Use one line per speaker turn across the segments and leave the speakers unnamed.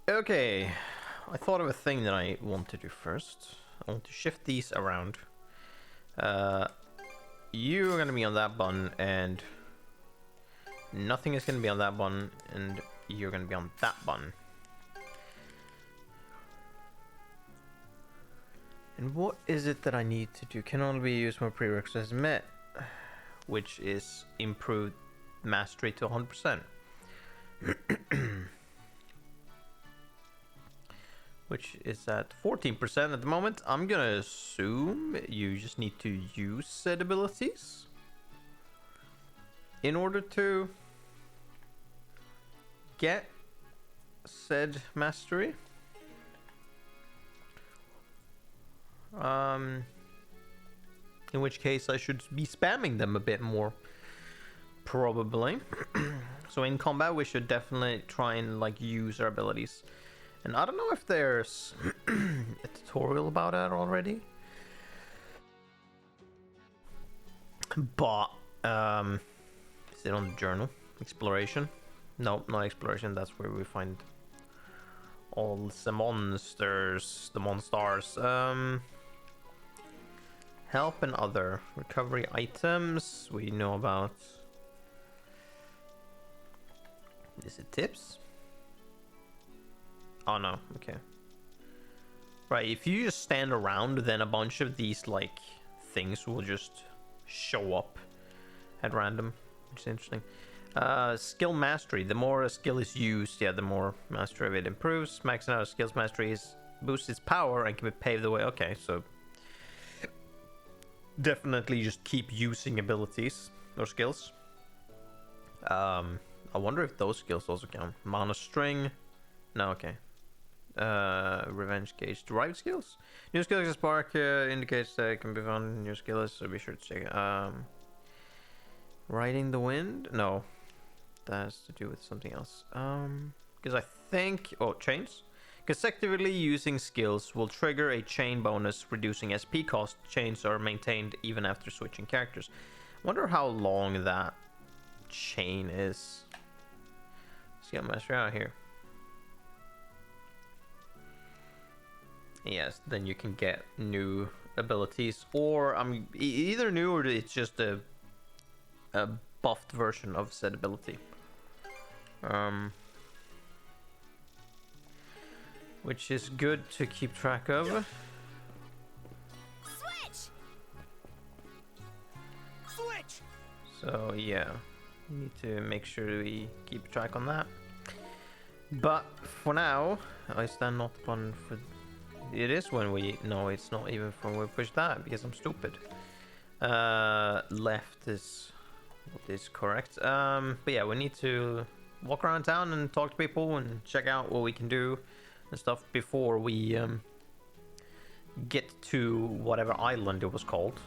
Okay, I thought of a thing that I want to do first. I want to shift these around. You're gonna be on that button, and nothing is gonna be on that button, and you're gonna be on that button. And what is it that I need to do? Can only be used when prerequisites met, which is improved mastery to 100%. Which is at 14% at the moment. I'm gonna assume you just need to use said abilities in order to get said mastery. In which case I should be spamming them a bit more, probably. So in combat we should definitely try and like use our abilities. And I don't know if there's a tutorial about that already. But is it on the journal? Exploration? No, not exploration, that's where we find all the monsters, the monsters. Help and other recovery items we know about. Is it tips? Oh no, okay. Right, if you just stand around, then a bunch of these like things will just show up at random, which is interesting. Skill mastery. The more a skill is used, yeah, the more mastery of it improves. Maxing out skills mastery is boosts its power and can pave the way. Okay, so definitely just keep using abilities or skills. I wonder if those skills also count. Mana string. No, okay. Revenge gauge. Derived skills. New skills spark indicates that it can be found in new skills, so be sure to check it. Riding the wind? No. That has to do with something else. Because I think... Oh, chains? Consecutively using skills will trigger a chain bonus, reducing SP cost. Chains are maintained even after switching characters. Wonder how long that chain is. Skill mastery out here. Yes, then you can get new abilities, or either new or it's just a buffed version of said ability. Which is good to keep track of.
Switch. Switch.
So yeah, we need to make sure we keep track on that. But for now, I stand not upon for. It is when we... No, it's not even when we push that, because I'm stupid. Left is correct. But yeah, we need to walk around town and talk to people and check out what we can do and stuff before we get to whatever island it was called.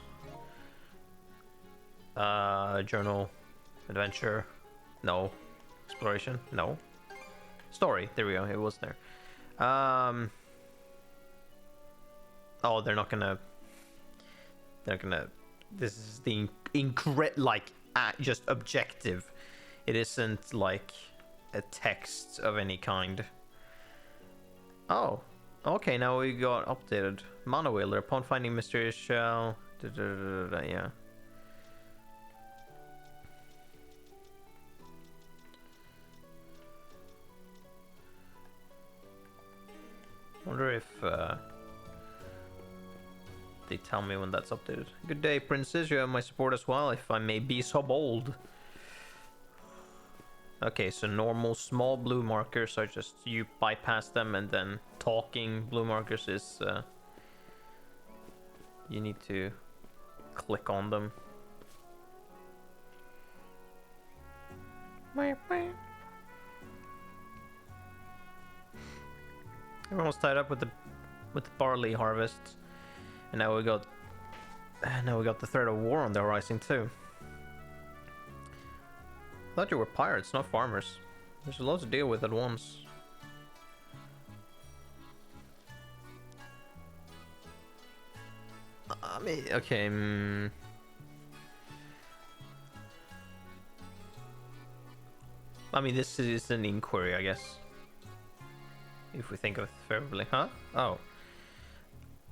Journal, adventure, no. Exploration, no. Story, there we go, it was there. Oh, they're not gonna. This is the just objective. It isn't like a text of any kind. Oh, okay. Now we got updated. Mana Wheeler. Upon finding mysterious shell. Yeah. Wonder if. They tell me when that's updated. Good day, princess. You have my support as well, if I may be so bold. Okay, so normal small blue markers are just you bypass them, and then talking blue markers is you need to click on them. Everyone's tied up with the barley harvest. And now we got the threat of war on the horizon too. I thought you were pirates, not farmers. There's a lot to deal with at once. I mean, okay. I mean, this is an inquiry, I guess. if we think of it favorably, huh? Oh.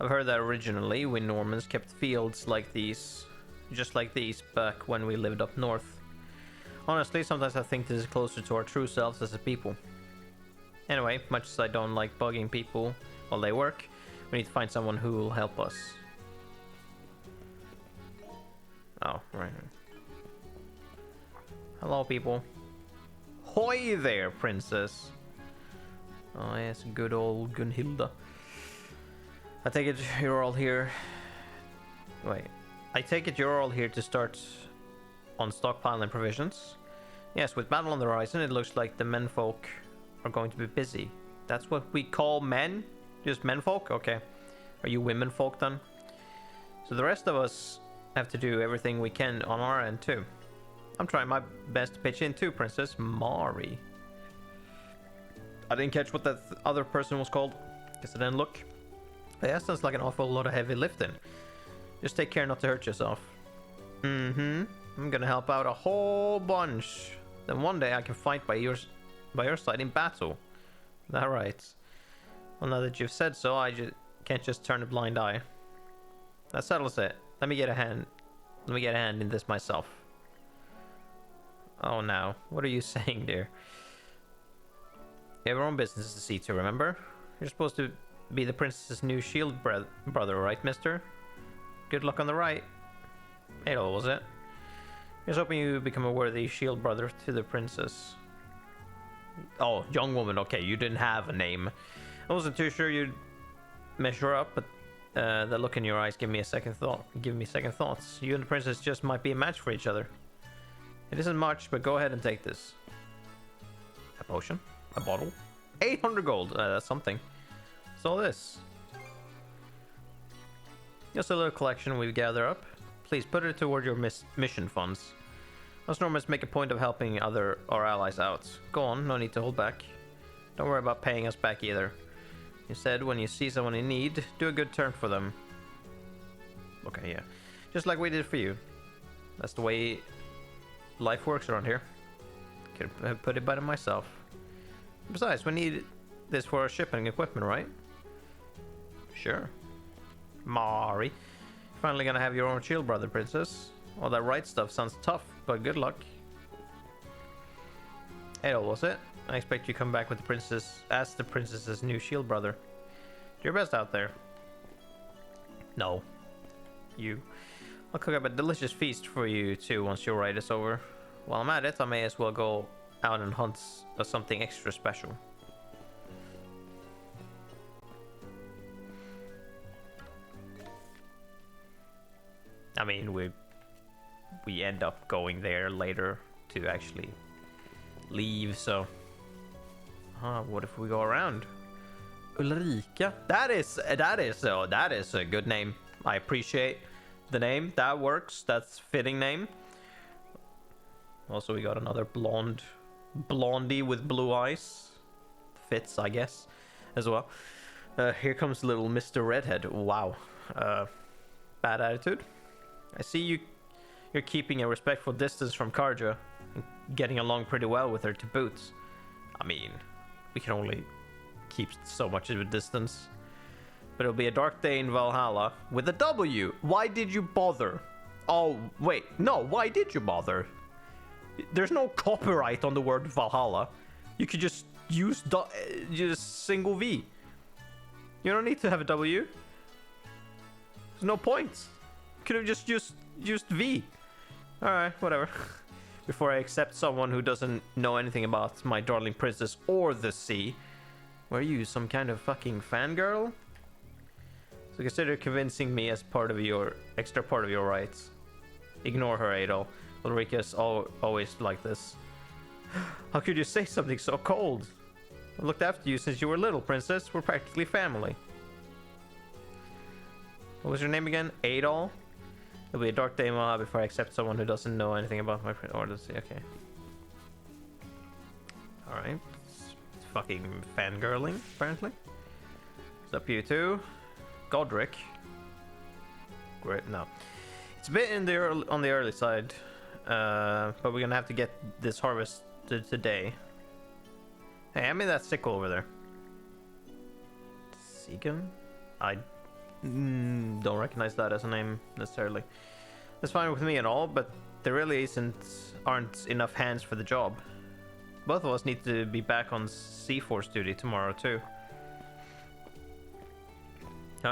I've heard that originally we Normans kept fields like these, just like these, back when we lived up north. Honestly, sometimes I think this is closer to our true selves as a people. Anyway, much as I don't like bugging people while they work, we need to find someone who will help us. Oh, right. Hello, people. Hoy there, princess. Oh, yes, good old Gunhilda. I take it you're all here. Wait. I take it you're all here to start on stockpiling provisions. Yes, with battle on the horizon, it looks like the menfolk are going to be busy. That's what we call men? Just menfolk? Okay. Are you womenfolk then? So the rest of us have to do everything we can on our end too. I'm trying my best to pitch in too, Princess Mari. I didn't catch what that other person was called. Guess I didn't look. Yeah, sounds like an awful lot of heavy lifting. Just take care not to hurt yourself. I'm gonna help out a whole bunch. Then one day I can fight by your side in battle. Is that right? Well, now that you've said so, I can't just turn a blind eye. That settles it. Let me get a hand. Let me get a hand in this myself. Oh, now. What are you saying, dear? You have your own business to see to, remember? You're supposed to be the princess's new shield brother, right, mister? Good luck on the right. Adol, was it? I was hoping you become a worthy shield brother to the princess. Oh, young woman. Okay, you didn't have a name. I wasn't too sure you'd measure up, but the look in your eyes gave me second thoughts. You and the princess just might be a match for each other. It isn't much, but go ahead and take this. A potion? A bottle? 800 gold. That's something. What's all this? Just a little collection we gather up. Please put it toward your mission funds. Us Normans make a point of helping our allies out. Go on, no need to hold back. Don't worry about paying us back either. Instead, when you see someone in need, do a good turn for them. Okay, yeah. Just like we did for you. That's the way life works around here. Could have put it better myself. Besides, we need this for our shipping equipment, right? Sure. Mari. Finally gonna have your own shield brother, princess. All that right stuff sounds tough, but good luck. Adol, was it? I expect you come back with the princess as the princess's new shield brother. Do your best out there. No. You. I'll cook up a delicious feast for you too once your ride is over. While I'm at it, I may as well go out and hunt something extra special. I mean, we end up going there later to actually leave, so what if we go around? Ulrika, that is a good name. I appreciate the name. That works. That's fitting name. Also, we got another blondie with blue eyes. Fits, I guess, as well. Here comes little Mr. Redhead. Wow. Bad attitude. I see you're keeping a respectful distance from Karja and getting along pretty well with her to boot. I mean, we can only keep so much of a distance. But it'll be a dark day in Valhalla with a W. Why did you bother? Oh, wait. No, why did you bother? There's no copyright on the word Valhalla. You could just use just single V. You don't need to have a W. There's no point. Could have just used V. Alright, whatever. Before I accept someone who doesn't know anything about my darling princess or the sea. Were you some kind of fucking fangirl? So consider convincing me as part of your extra part of your rights. Ignore her, Adol. Ulrika's always like this. How could you say something so cold? I looked after you since you were little, princess. We're practically family. What was your name again? Adol? It'll be a dark day in Valhalla before I accept someone who doesn't know anything about my or does he? Okay. Alright. It's fucking fangirling, apparently. It's up you two. Godric. Great, no. It's a bit on the early side. But we're gonna have to get this harvested today. Hey, hand me that sickle over there. Segan? I don't recognize that as a name necessarily. That's fine with me and all, but there really aren't enough hands for the job. Both of us need to be back on C-Force duty tomorrow too.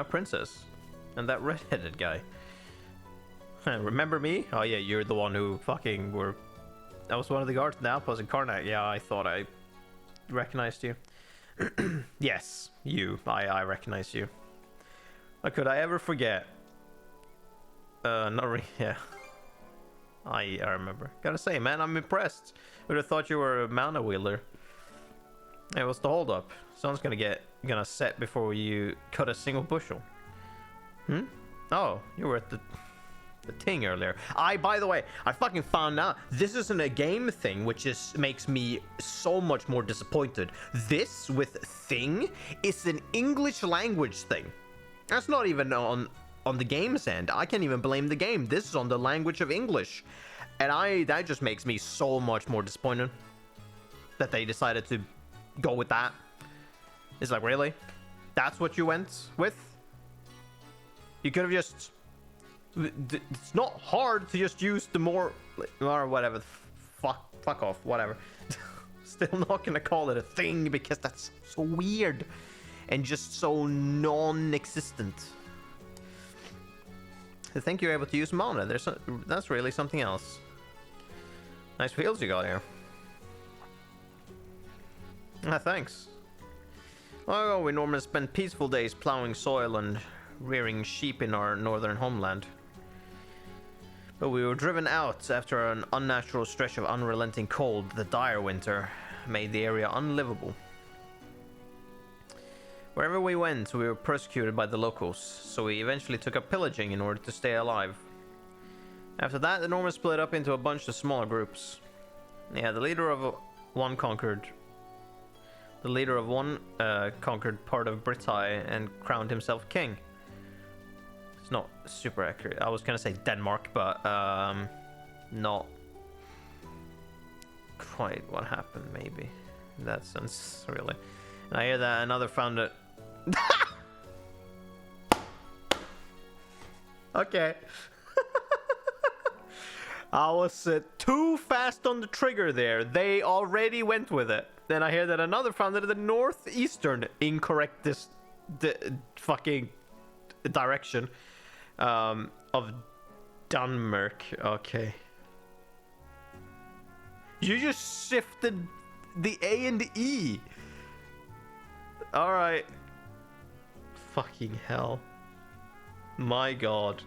Princess. And that red-headed guy. Remember me? Oh yeah, you're the one who fucking were... I was one of the guards in the outpost in Karnak. Yeah, I thought I recognized you. Yes, you. I recognize you. Could I ever forget? Not really, yeah. I remember. Gotta say, man, I'm impressed. Would have thought you were a mana wielder. Hey, what's the holdup? Sun's gonna set before you cut a single bushel. Oh, you were at the thing earlier. By the way, I fucking found out this isn't a game thing, which makes me so much more disappointed. This with thing is an English language thing. That's not even on the game's end. I can't even blame the game. This is on the language of English, and that just makes me so much more disappointed that they decided to go with that. It's like, really? That's what you went with? You could have just... It's not hard to just use the more... or whatever. Fuck off. Whatever. Still not gonna call it a thing because that's so weird. And just so non-existent. I think you're able to use mana. That's really something else. Nice fields you got here. Thanks. Oh, we normally spend peaceful days plowing soil and rearing sheep in our northern homeland. But we were driven out after an unnatural stretch of unrelenting cold. The dire winter made the area unlivable. Wherever we went, we were persecuted by the locals, so we eventually took up pillaging in order to stay alive. After that, the Normans split up into a bunch of smaller groups. Yeah, the leader of one conquered part of Britain and crowned himself king. It's not super accurate. I was gonna say Denmark, but not quite what happened, maybe. In that sense, really. And I hear that another found it. Okay. I was too fast on the trigger there. They already went with it. Then I hear that another found it in the northeastern incorrect fucking direction of Denmark. Okay. You just shifted the A and the E. Alright. Fucking hell. My god.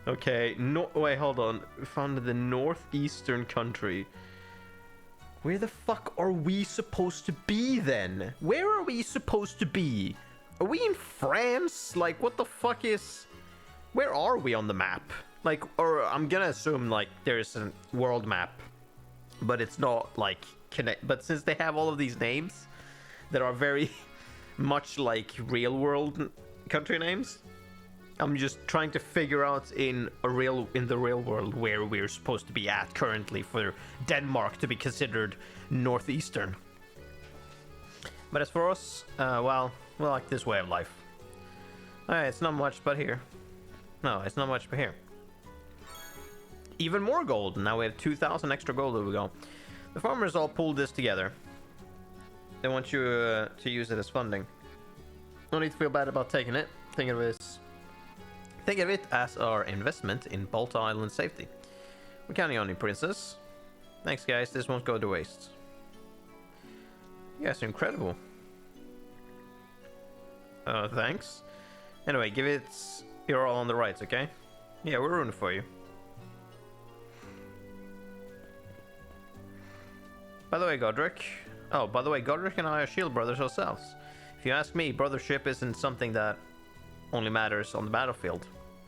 Okay, no, wait, hold on. Found the northeastern country. Where the fuck are we supposed to be then? Where are we supposed to be? Are we in France? Like, what the fuck is... Where are we on the map? Like, or I'm gonna assume, like, there's a world map. But it's not, like, but since they have all of these names that are very much like real world country names, I'm just trying to figure out in the real world where we're supposed to be at currently for Denmark to be considered northeastern. But as for us, well, we like this way of life. Alright, it's not much but here. No, it's not much but here. Even more gold. Now we have 2,000 extra gold. There we go. The farmers all pulled this together. They want you to use it as funding. No need to feel bad about taking it. Think of it as our investment in Balta Island safety. We're counting on you, princess. Thanks, guys. This won't go to waste. You guys are incredible. Thanks. Anyway, give it your all on the rights, okay? Yeah, we're rooting for you. By the way, Godric and I are shield brothers ourselves. If you ask me, brothership isn't something that only matters on the battlefield.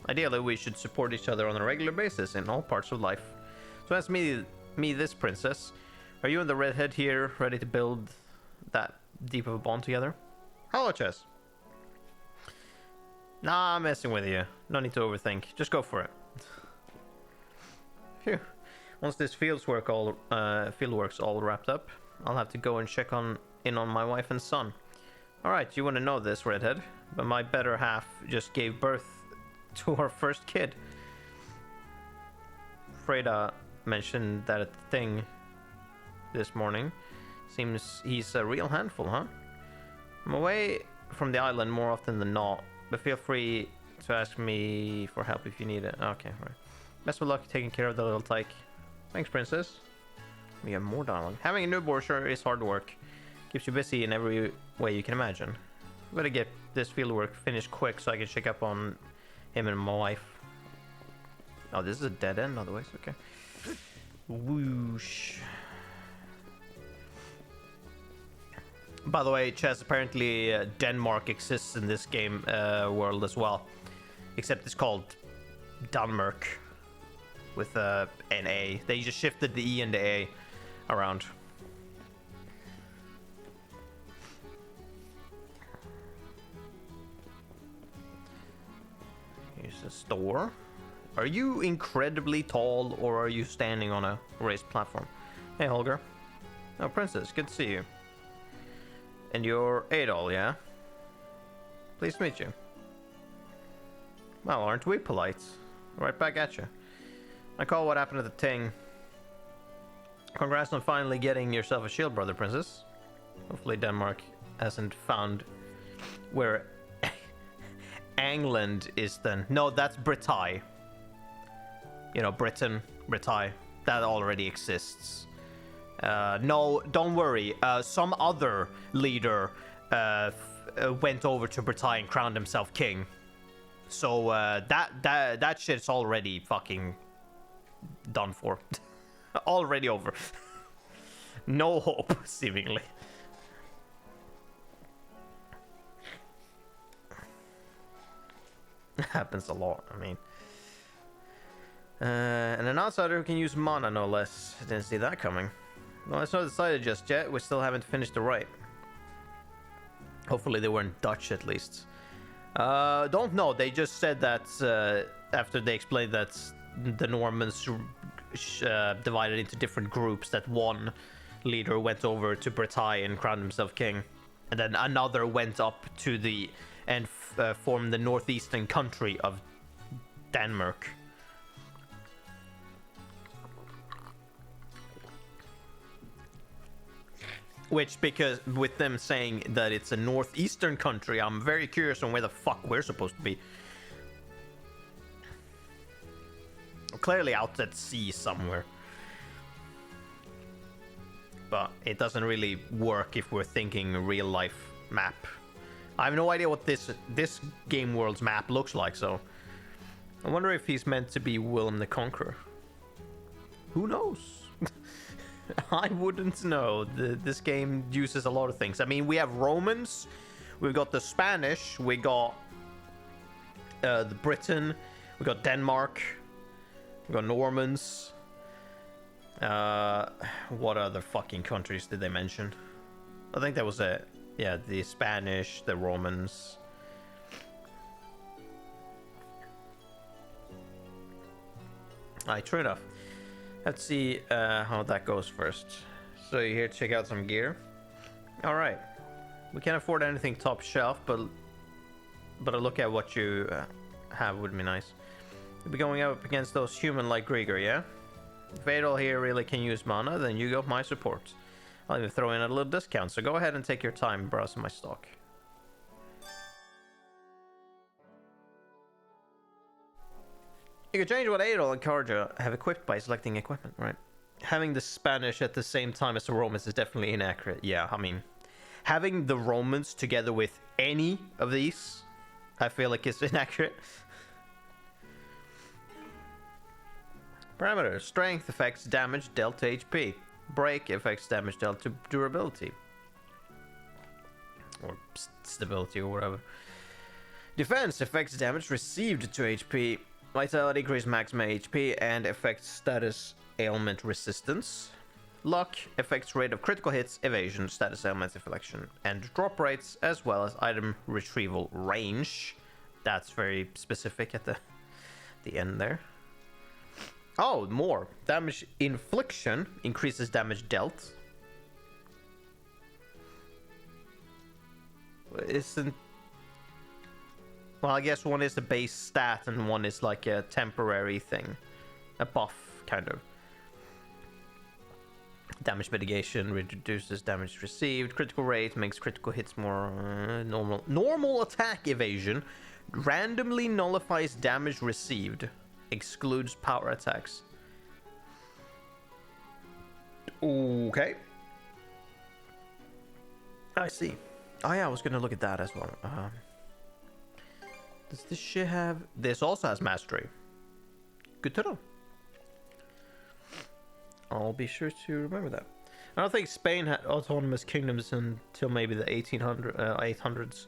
Ideally, we should support each other on a regular basis in all parts of life. So ask me this, princess. Are you and the redhead here ready to build that deep of a bond together? Hello, Chess. Nah, I'm messing with you. No need to overthink. Just go for it. Phew. Once this fieldwork's all wrapped up, I'll have to go and check in on my wife and son. Alright, you want to know this, redhead, but my better half just gave birth to our first kid. Freda mentioned that at the thing this morning. Seems he's a real handful, huh? I'm away from the island more often than not, but feel free to ask me for help if you need it. Okay, right. Best of luck taking care of the little tyke. Thanks, princess. We have more dialogue. Having a newborn sure is hard work. Keeps you busy in every way you can imagine. Better get this fieldwork finished quick so I can check up on him and my wife. Oh, this is a dead end otherwise. Okay. Whoosh. By the way, Chess, apparently Denmark exists in this game world as well. Except it's called Danmark with an A. They just shifted the E and the A around. Here's a store. Are you incredibly tall or are you standing on a raised platform? Hey, Holger. Oh, princess, good to see you. And you're Adol, yeah? Pleased to meet you. Well, aren't we polite? Right back at you. I call what happened at the Ting. Congrats on finally getting yourself a shield, brother, princess. Hopefully Denmark hasn't found where England is then. No, that's Britai. You know, Britain, Britai. That already exists. No, don't worry. Some other leader went over to Britain and crowned himself king. So that shit's already fucking done for. Already over. No hope, seemingly. Happens a lot, I mean. And an outsider who can use mana, no less. Didn't see that coming. No, it's not decided just yet. We still haven't finished the rite. Hopefully they weren't Dutch at least. Don't know. They just said that after they explained that the Normans divided into different groups, that one leader went over to Britain and crowned himself king. And then another went up to the and formed the northeastern country of Denmark. Which, because with them saying that it's a northeastern country, I'm very curious on where the fuck we're supposed to be. Clearly out at sea somewhere. But it doesn't really work if we're thinking real life map. I have no idea what this game world's map looks like, so I wonder if he's meant to be Willem the Conqueror. Who knows? I wouldn't know. This game uses a lot of things. I mean, we have Romans, we've got the Spanish, we got the Britain, we got Denmark, we got Normans. What other fucking countries did they mention? I think that was it. Yeah, the Spanish, the Romans. Alright, true enough. Let's see how that goes first. So you're here to check out some gear. Alright. We can't afford anything top shelf, but a look at what you have would be nice. You'll be going up against those human like Grieger, yeah? If Adol here really can use mana, then you got my support. I'll even throw in a little discount, so go ahead and take your time browsing my stock. You can change what Adol and Karja have equipped by selecting equipment, right? Having the Spanish at the same time as the Romans is definitely inaccurate. Yeah, I mean, having the Romans together with any of these, I feel like is inaccurate. Parameters. Strength affects damage dealt to HP. Break affects damage dealt to durability. Or stability or whatever. Defense affects damage received to HP. Vitality increases maximum HP and affects status ailment resistance. Luck affects rate of critical hits, evasion, status ailments, inflection, and drop rates, as well as item retrieval range. That's very specific at the end there. Oh, more. Damage infliction increases damage dealt. isn't... Well, I guess one is a base stat and one is like a temporary thing. A buff, kind of. Damage mitigation reduces damage received. Critical rate makes critical hits more normal. Normal attack evasion randomly nullifies damage received. Excludes power attacks. Okay. I see. Oh yeah, I was gonna look at that as well. Does this shit have... This also has mastery. Good to know. I'll be sure to remember that. I don't think Spain had autonomous kingdoms until maybe the 800s,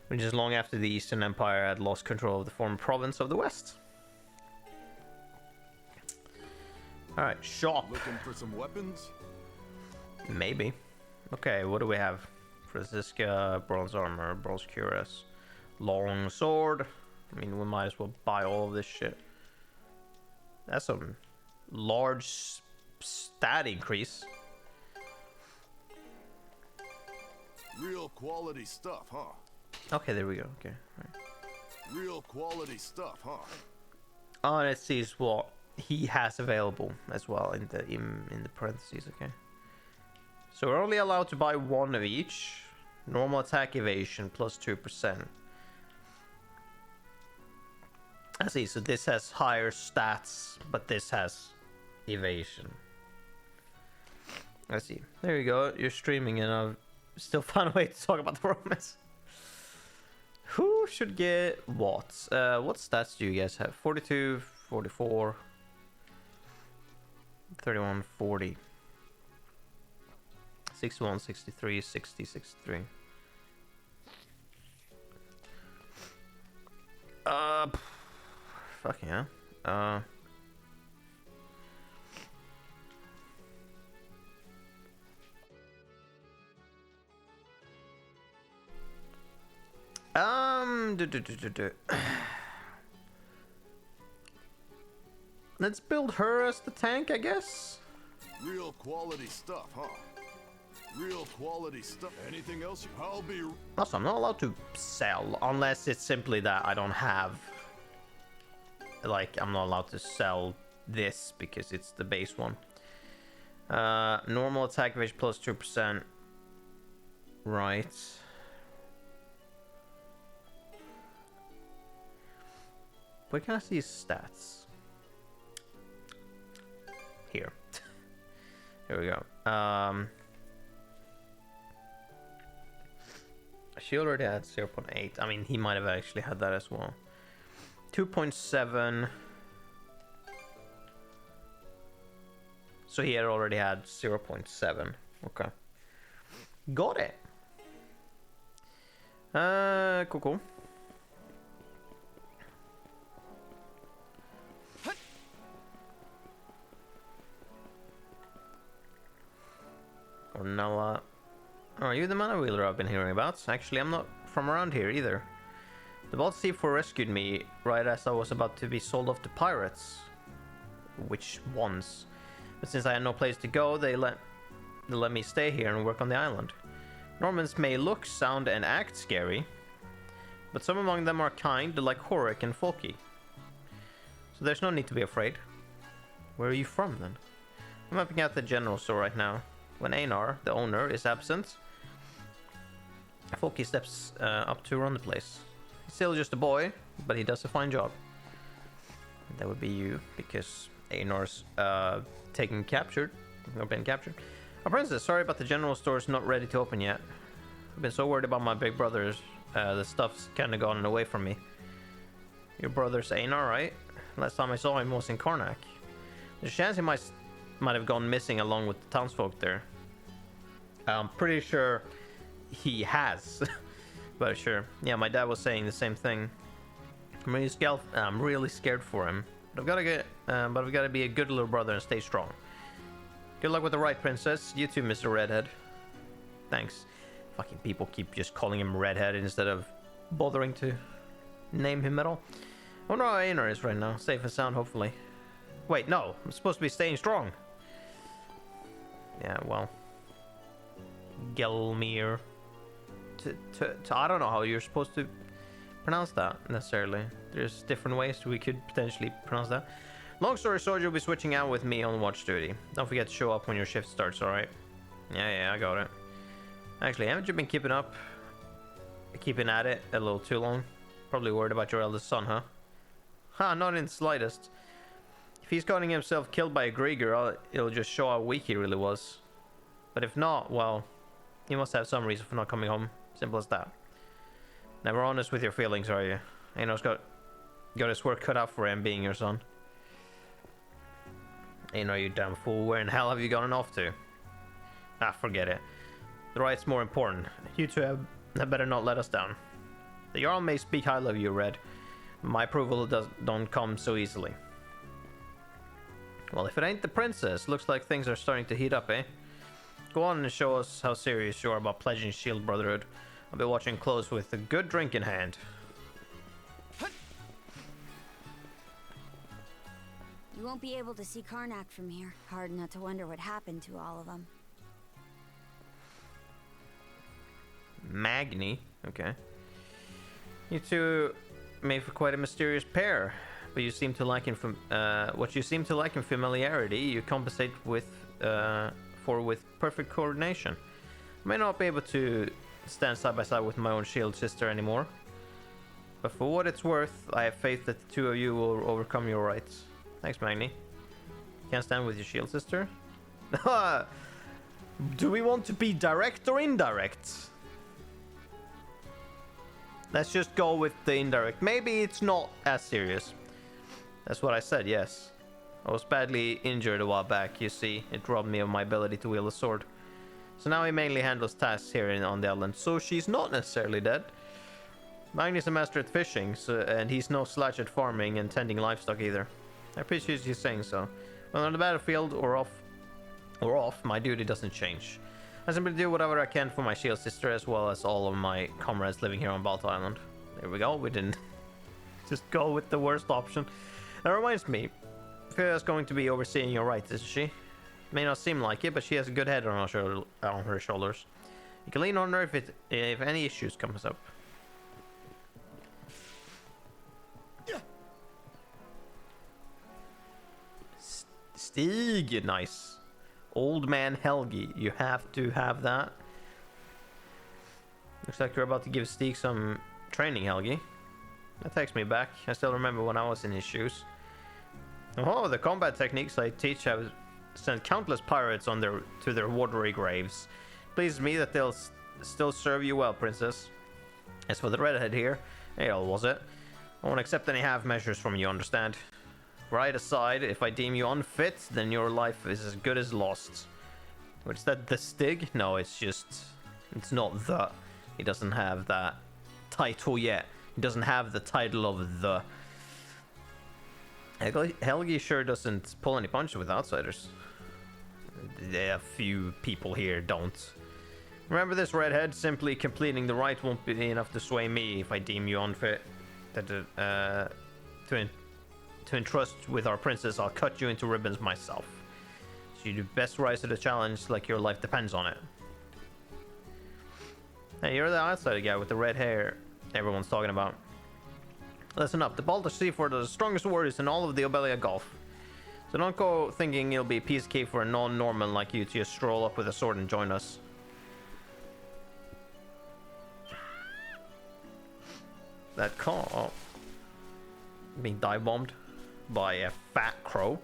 which is long after the Eastern Empire had lost control of the former province of the West. Alright, shop.
Looking for some weapons?
Maybe. Okay, what do we have? Francisca, bronze armor, bronze cuirass, long sword. I mean, we might as well buy all of this shit. That's some large stat increase.
Real quality stuff, huh?
Okay, there we go. Okay, right.
Real quality stuff, huh?
Oh, let's see what he has available as well in the parentheses. Okay. So we're only allowed to buy one of each. Normal attack evasion plus 2%. I see. So this has higher stats, but this has evasion. I see. There you go. You're streaming and I've still found a way to talk about the Romans. Who should get what? What stats do you guys have? 42, 44, 31, 40. 61, 63, 60, 63. Fucking hell. Let's build her as the tank, I guess.
Real quality stuff, huh? Real quality stuff. Anything else? I'll be...
Also, I'm not allowed to sell unless it's simply that I don't have... Like, I'm not allowed to sell this because it's the base one. Normal attack evasion plus 2%. Right. Where can I see his stats? Here. Here we go. She already had 0.8. I mean, he might have actually had that as well. 2.7. So he had already had 0.7. Okay. Got it. Cool. Ornella. Are you the mana wheeler I've been hearing about? Actually, I'm not from around here either. The Baltic Sea rescued me right as I was about to be sold off to pirates. Which ones? But since I had no place to go, they let me stay here and work on the island. Normans may look, sound, and act scary, but some among them are kind, like Horik and Folky. So there's no need to be afraid. Where are you from, then? I'm mapping out the general store right now. When Einar, the owner, is absent, Folky steps up to run the place. He's still just a boy, but he does a fine job. That would be you, because Einar's been captured. Oh, princess, sorry, but the general store's not ready to open yet. I've been so worried about my big brothers. The stuff's kind of gotten away from me. Your brother's Einar, right? Last time I saw him was in Karnak. There's a chance he might have gone missing along with the townsfolk there. I'm pretty sure he has. But sure. Yeah, my dad was saying the same thing. I'm really scared for him. But I've got to be a good little brother and stay strong. Good luck with the right, princess. You too, Mr. Redhead. Thanks. Fucking people keep just calling him Redhead instead of bothering to name him at all. I wonder how Einar is right now. Safe and sound, hopefully. Wait, no. I'm supposed to be staying strong. Yeah, well. Gelmir. I don't know how you're supposed to pronounce that necessarily. There's different ways we could potentially pronounce that. Long story short, you'll be switching out with me on watch duty. Don't forget to show up when your shift starts, alright? Yeah, I got it. Actually, haven't you been keeping at it a little too long? Probably worried about your eldest son, huh? Ha, not in the slightest. If he's gotten himself killed by a Grieger, it'll just show how weak he really was. But if not, well, he must have some reason for not coming home. Simple as that. Never honest with your feelings, are you? You know, he's got his work cut out for him being your son. You know, you damn fool. Where in hell have you gone off to? Ah, forget it. The right's more important. You two have better not let us down. The Jarl may speak highly of you, Red. My approval don't come so easily. Well, if it ain't the princess, looks like things are starting to heat up, eh? Go on and show us how serious you are about pledging Shield Brotherhood. I'll be watching close with a good drink in hand.
You won't be able to see Karnak from here. Hard not to wonder what happened to all of them.
Magni, okay. You two made for quite a mysterious pair, but you seem to like what you seem to like in familiarity, you compensate with perfect coordination. I may not be able to stand side by side with my own shield sister anymore, but for what it's worth, I have faith that the two of you will overcome your rights. Thanks, Magni. Can't stand with your shield sister? Do we want to be direct or indirect? Let's just go with the indirect. Maybe it's not as serious. That's what I said, yes. I was badly injured a while back, you see. It robbed me of my ability to wield a sword. So now he mainly handles tasks here on the island. So she's not necessarily dead. Magni's a master at fishing, and he's no slouch at farming and tending livestock either. I appreciate you saying so. When on the battlefield or off, my duty doesn't change. I simply do whatever I can for my shield sister as well as all of my comrades living here on Balt Island. There we go, we didn't just go with the worst option. That reminds me, Fia's going to be overseeing your rights, isn't she? May not seem like it, but she has a good head on her shoulders. You can lean on her if any issues comes up. Stig, nice. Old man Helgi, you have to have that. Looks like you're about to give Stig some training, Helgi. That takes me back. I still remember when I was in his shoes. Oh, the combat techniques I teach have sent countless pirates on to their watery graves. Pleases me that they'll still serve you well, princess. As for the redhead here, was it? I won't accept any half measures from you, understand? Right aside, if I deem you unfit, then your life is as good as lost. What's that, the Stig? No, it's not the. He doesn't have that title yet. He doesn't have the title of the. Helgi sure doesn't pull any punches with outsiders. A few people here don't. Remember this, redhead. Simply completing the rite won't be enough to sway me if I deem you unfit. To entrust with our princess, I'll cut you into ribbons myself. So you do best rise to the challenge like your life depends on it. Hey, you're the outsider guy with the red hair everyone's talking about. Listen up, the Baltic Seaford are the strongest warriors in all of the Obelia Gulf. So don't go thinking it'll be a piece of cake for a non-Norman like you to just stroll up with a sword and join us. That car being dive bombed by a fat crow.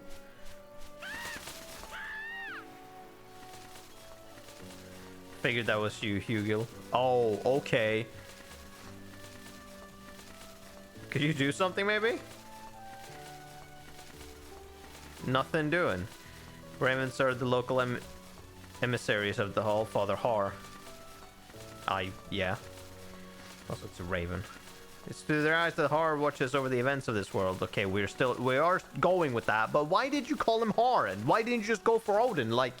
Figured that was you, Hugil. Oh, okay. Could you do something, maybe? Nothing doing. Ravens are the local emissaries of the hall, Father Har. Yeah. Also, it's a raven. It's through their eyes that Har watches over the events of this world. Okay, we are going with that, but why did you call him Har? And why didn't you just go for Odin like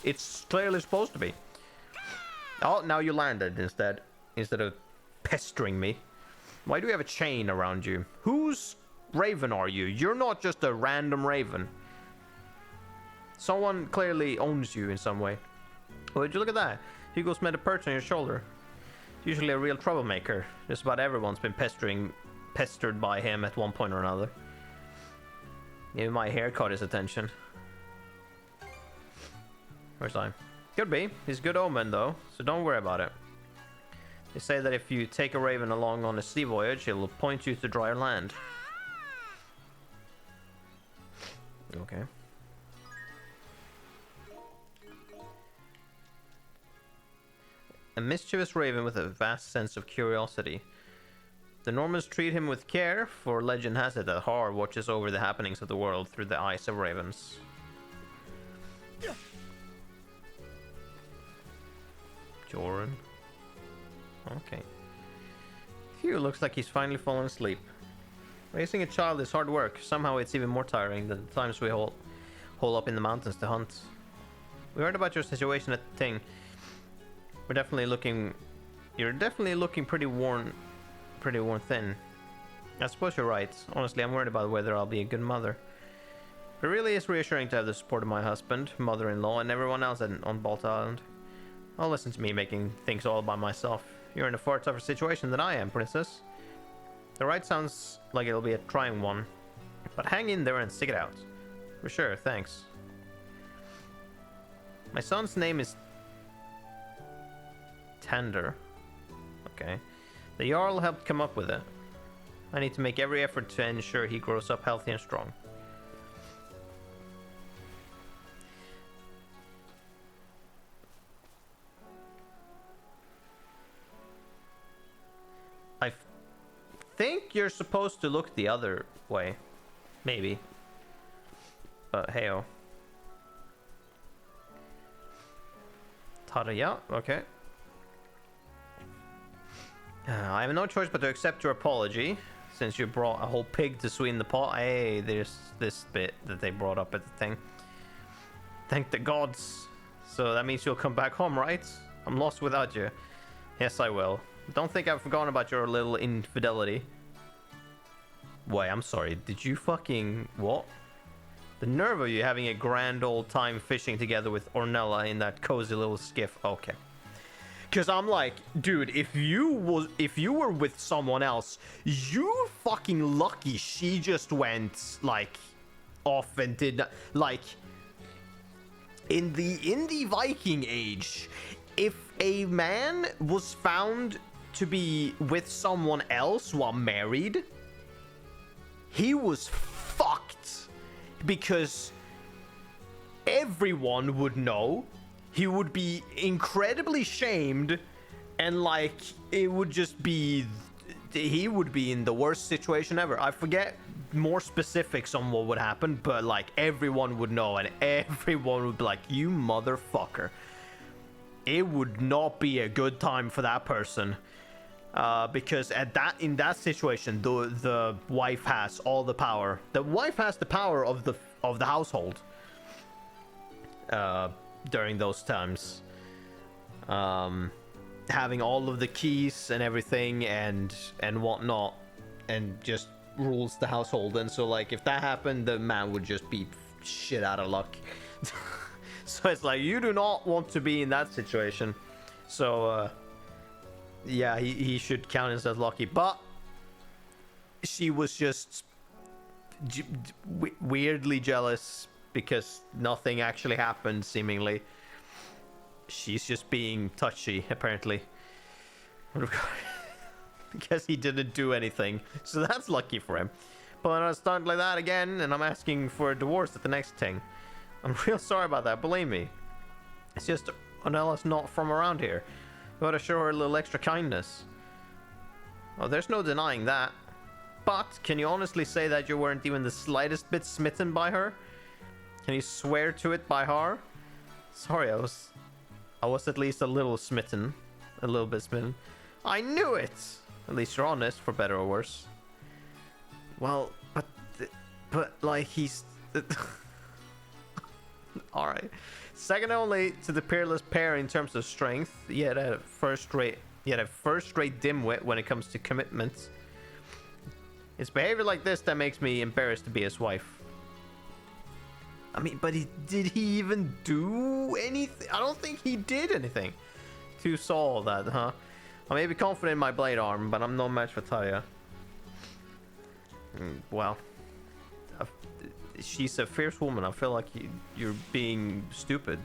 it's clearly supposed to be? Oh, now you landed instead of pestering me. Why do we have a chain around you? Whose raven are you? You're not just a random raven. Someone clearly owns you in some way. Would you look at that? Hugo's made a perch on your shoulder. Usually a real troublemaker. Just about everyone's been pestered by him at one point or another. Even my hair caught his attention. Where's I? Could be. He's a good omen though, so don't worry about it. They say that if you take a raven along on a sea voyage, it will point you to drier land. Okay. A mischievous raven with a vast sense of curiosity. The Normans treat him with care, for legend has it that Har watches over the happenings of the world through the eyes of ravens. Joran. Okay. Phew, looks like he's finally fallen asleep. Raising a child is hard work. Somehow it's even more tiring than the times we hole up in the mountains to hunt. We heard about your situation at the thing. You're definitely looking pretty worn thin. I suppose you're right. Honestly, I'm worried about whether I'll be a good mother. It really is reassuring to have the support of my husband, mother-in-law, and everyone else on Balta Island. Don't listen to me making things all by myself. You're in a far tougher situation than I am, princess. The ride sounds like it'll be a trying one, but hang in there and stick it out. For sure, thanks. My son's name is Tander. Okay. The Jarl helped come up with it. I need to make every effort to ensure he grows up healthy and strong. I think you're supposed to look the other way. Maybe. But hey-oh. Tarja, okay. I have no choice but to accept your apology, since you brought a whole pig to sweeten the pot. Hey, there's this bit that they brought up at the thing. Thank the gods. So that means you'll come back home, right? I'm lost without you. Yes, I will. Don't think I've forgotten about your little infidelity. Wait, I'm sorry. Did you fucking... what? The nerve of you having a grand old time fishing together with Ornella in that cozy little skiff. Okay. Because I'm like, dude, if you were with someone else, you're fucking lucky she just went, like, off and did not, like, in the Viking Age, if a man was found to be with someone else while married, he was fucked, because everyone would know. He would be incredibly shamed, and like it would just be, he would be in the worst situation ever. I forget more specifics on what would happen, but like everyone would know, and everyone would be like, you motherfucker. It would not be a good time for that person, because in that situation, the wife has all the power. The wife has the power of the household. During those times, having all of the keys and everything and whatnot, and just rules the household. And so like if that happened, the man would just be shit out of luck. So it's like, you do not want to be in that situation. So yeah, he should count himself lucky. But she was just weirdly jealous because nothing actually happened, seemingly. She's just being touchy, apparently. Because he didn't do anything. So that's lucky for him. But when I start like that again, and I'm asking for a divorce at the next thing, I'm real sorry about that, believe me. It's just Onella's not from around here. You gotta show her a little extra kindness. Oh, there's no denying that. But can you honestly say that you weren't even the slightest bit smitten by her? Can you swear to it by her? Sorry, I was at least a little smitten. A little bit smitten. I knew it! At least you're honest, for better or worse. Well, but like he's... Alright. Second only to the peerless pair in terms of strength, yet a first-rate dimwit when it comes to commitment. It's behavior like this that makes me embarrassed to be his wife. I mean, but did he even do anything? I don't think he did anything to solve that, huh? I may be confident in my blade arm, but I'm no match for Talia. Well, she's a fierce woman. I feel like you're being stupid.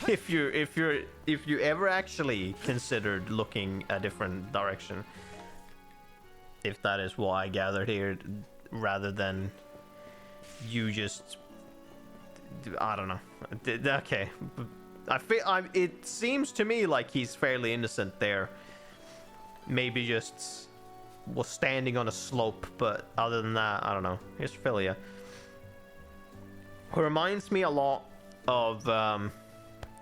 if you ever actually considered looking a different direction, if that is what I gathered here, rather than you just, I don't know. Okay, it seems to me like he's fairly innocent there. Maybe just was standing on a slope, but other than that, I don't know. Here's Philia, who reminds me a lot of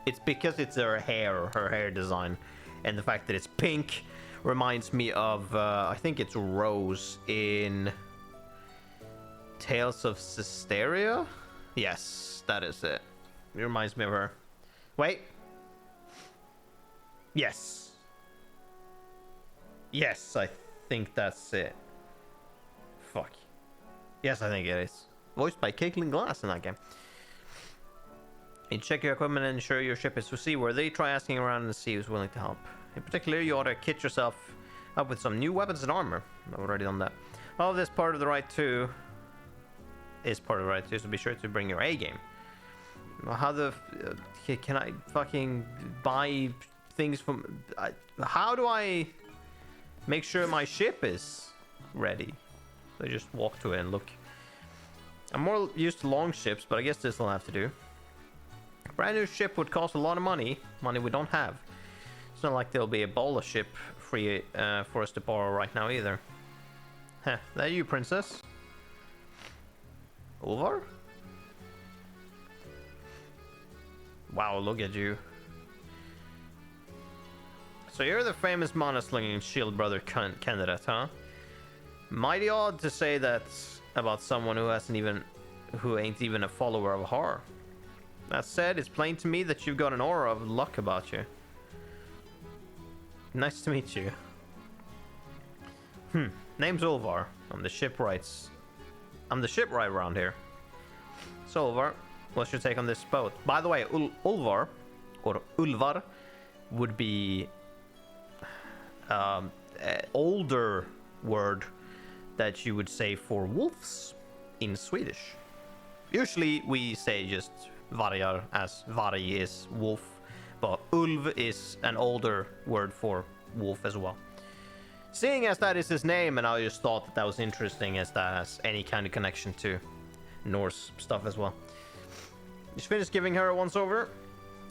it's because it's her hair design, and the fact that it's pink reminds me of I think it's Rose in Tales of Cisteria. Yes, that is it. It reminds me of her. Wait. Yes, I think that's it. Fuck. Yes, I think it is. Voiced by Caitlin Glass in that game. You check your equipment and ensure your ship is seaworthy. Try asking around and see who's willing to help. In particular, you ought to kit yourself up with some new weapons and armor. I've already done that. All of this part of the right too. Is part of the right too, so be sure to bring your A game. Well, how the can I fucking buy things from? How do I make sure my ship is ready? So I just walk to it and look. I'm more used to long ships, but I guess this will have to do. A brand new ship would cost a lot of money we don't have. It's not like there'll be a bola ship free for us to borrow right now either. Huh, that you, princess? Ulvar? Wow, look at you. So you're the famous mana-slinging shield brother candidate, huh? Mighty odd to say that about someone who ain't even a follower of horror. That said, it's plain to me that you've got an aura of luck about you. Nice to meet you. Name's Ulvar. I'm the shipwright around here. So Ulvar, what's your take on this boat? By the way, Ulvar, or Ulvar, would be an older word that you would say for wolves in Swedish. Usually we say just vargar, as varg is wolf, but ulv is an older word for wolf as well. Seeing as that is his name, and I just thought that was interesting, as that has any kind of connection to Norse stuff as well. Just finished giving her a once over.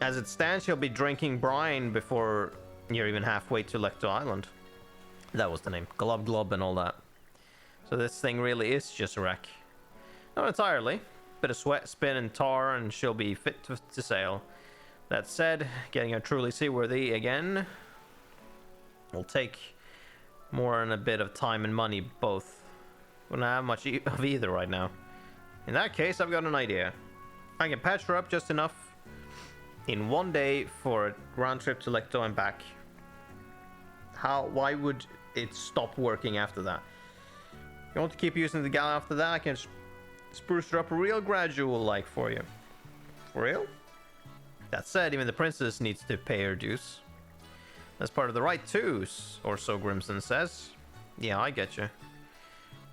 As it stands, she'll be drinking brine before you're even halfway to Lecto Island. That was the name. Glub glub and all that. So this thing really is just a wreck. Not entirely. Bit of sweat, spin, and tar, and she'll be fit to sail. That said, getting her truly seaworthy again will take more than a bit of time and money both. We don't have much of either right now. In that case, I've got an idea. I can patch her up just enough in one day for a round trip to Lecto and back. Why would it stop working after that? If you want to keep using the gal after that, I can spruce her up real gradual like for you. For real? That said, even the princess needs to pay her dues. That's part of the right too, or so Grimson says. Yeah, I get you.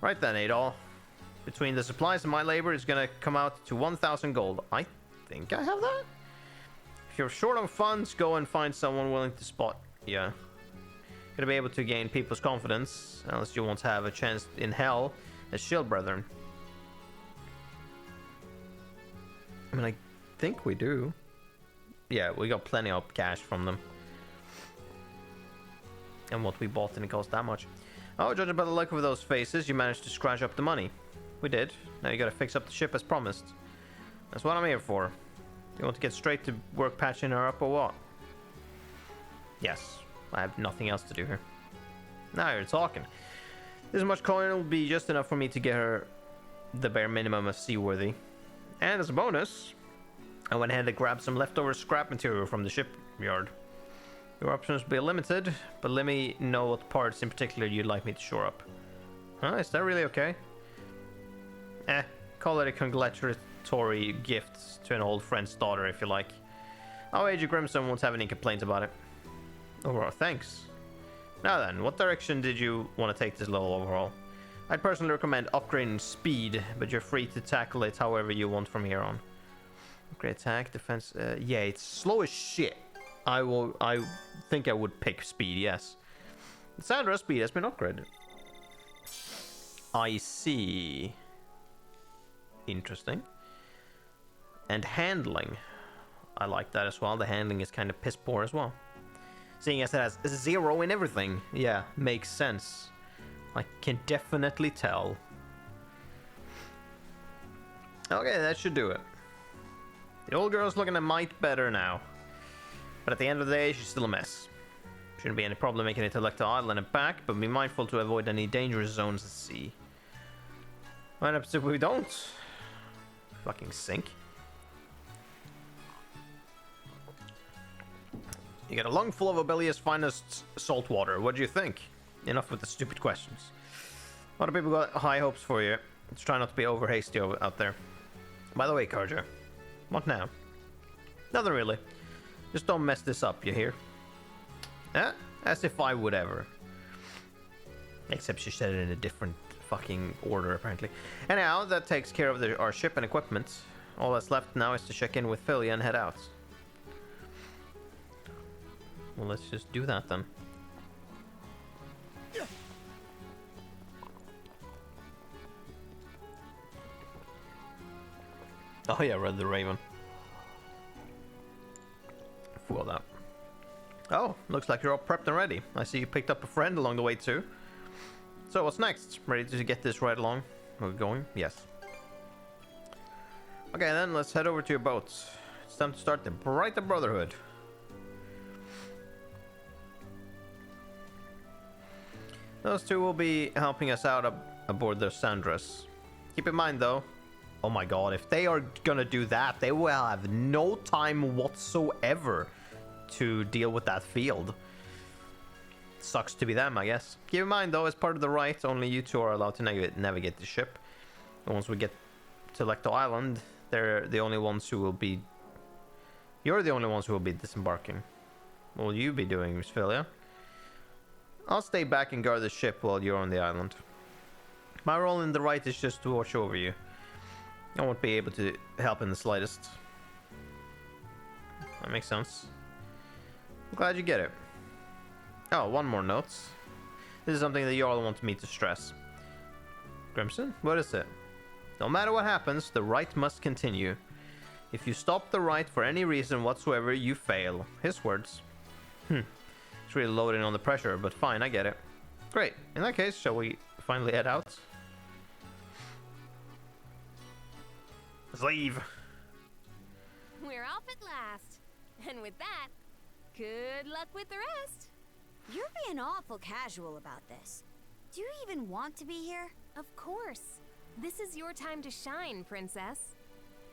Right then, Adol. Between the supplies and my labor, it's gonna come out to 1,000 gold. I think I have that? If you're short on funds, go and find someone willing to spot you. Gonna be able to gain people's confidence, unless you want to have a chance in hell as shield brethren. I mean, I think we do. Yeah, we got plenty of cash from them. And what we bought didn't cost that much. Oh, judging by the look of those faces, you managed to scratch up the money. We did. Now you gotta fix up the ship as promised. That's what I'm here for. You want to get straight to work patching her up or what? Yes, I have nothing else to do here. Now you're talking. This much coin will be just enough for me to get her the bare minimum of seaworthy. And as a bonus, I went ahead and grabbed some leftover scrap material from the shipyard. Your options will be limited, but let me know what parts in particular you'd like me to shore up. Huh? Is that really okay? Call it a congratulatory gift to an old friend's daughter if you like. Our Agent Grimson won't have any complaints about it. Overall, thanks. Now then, what direction did you want to take this level overall? I'd personally recommend upgrading speed, but you're free to tackle it however you want from here on. Upgrade attack, defense. Yeah, it's slow as shit. I think I would pick speed, yes. Sandra's speed has been upgraded. I see. Interesting. And handling. I like that as well. The handling is kind of piss poor as well. Seeing as it has 0 in everything. Yeah, makes sense. I can definitely tell. Okay, that should do it. The old girl's looking a mite better now. But at the end of the day, she's still a mess. Shouldn't be any problem making it to Lecter Island and back, but be mindful to avoid any dangerous zones at sea. What happens if we don't? Fucking sink. You got a lung full of Abelia's finest salt water. What do you think? Enough with the stupid questions. A lot of people got high hopes for you. Let's try not to be over hasty out there. By the way, Karja, what now? Nothing really. Just don't mess this up, you hear? Eh? As if I would ever. Except she said it in a different fucking order, apparently. Anyhow, that takes care of our ship and equipment. All that's left now is to check in with Philia and head out. Well, let's just do that then. Oh yeah, Red the Raven. Forgot that. Oh, looks like you're all prepped and ready. I see you picked up a friend along the way too. So what's next? Ready to get this right along? Are we going? Yes. Okay then, let's head over to your boat. It's time to start the Brighter Brotherhood. Those two will be helping us out aboard the Sandras. Keep in mind though, oh my god, if they are gonna do that, they will have no time whatsoever to deal with that field. Sucks to be them, I guess. Keep in mind though, as part of the right, only you two are allowed to navigate the ship. And once we get to Lecto Island, they're the only ones who will be... You're the only ones who will be disembarking. What will you be doing, Miss Philia? I'll stay back and guard the ship while you're on the island. My role in the right is just to watch over you. I won't be able to help in the slightest. That makes sense. I'm glad you get it. Oh, one more note. This is something that you all want me to stress. Crimson, what is it? No matter what happens, the right must continue. If you stop the right for any reason whatsoever, you fail. His words. It's really loading on the pressure, but fine, I get it. Great. In that case, shall we finally head out? Let's leave.
We're off at last. And with that, good luck with the rest.
You're being awful casual about this. Do you even want to be here?
Of course. This is your time to shine, Princess.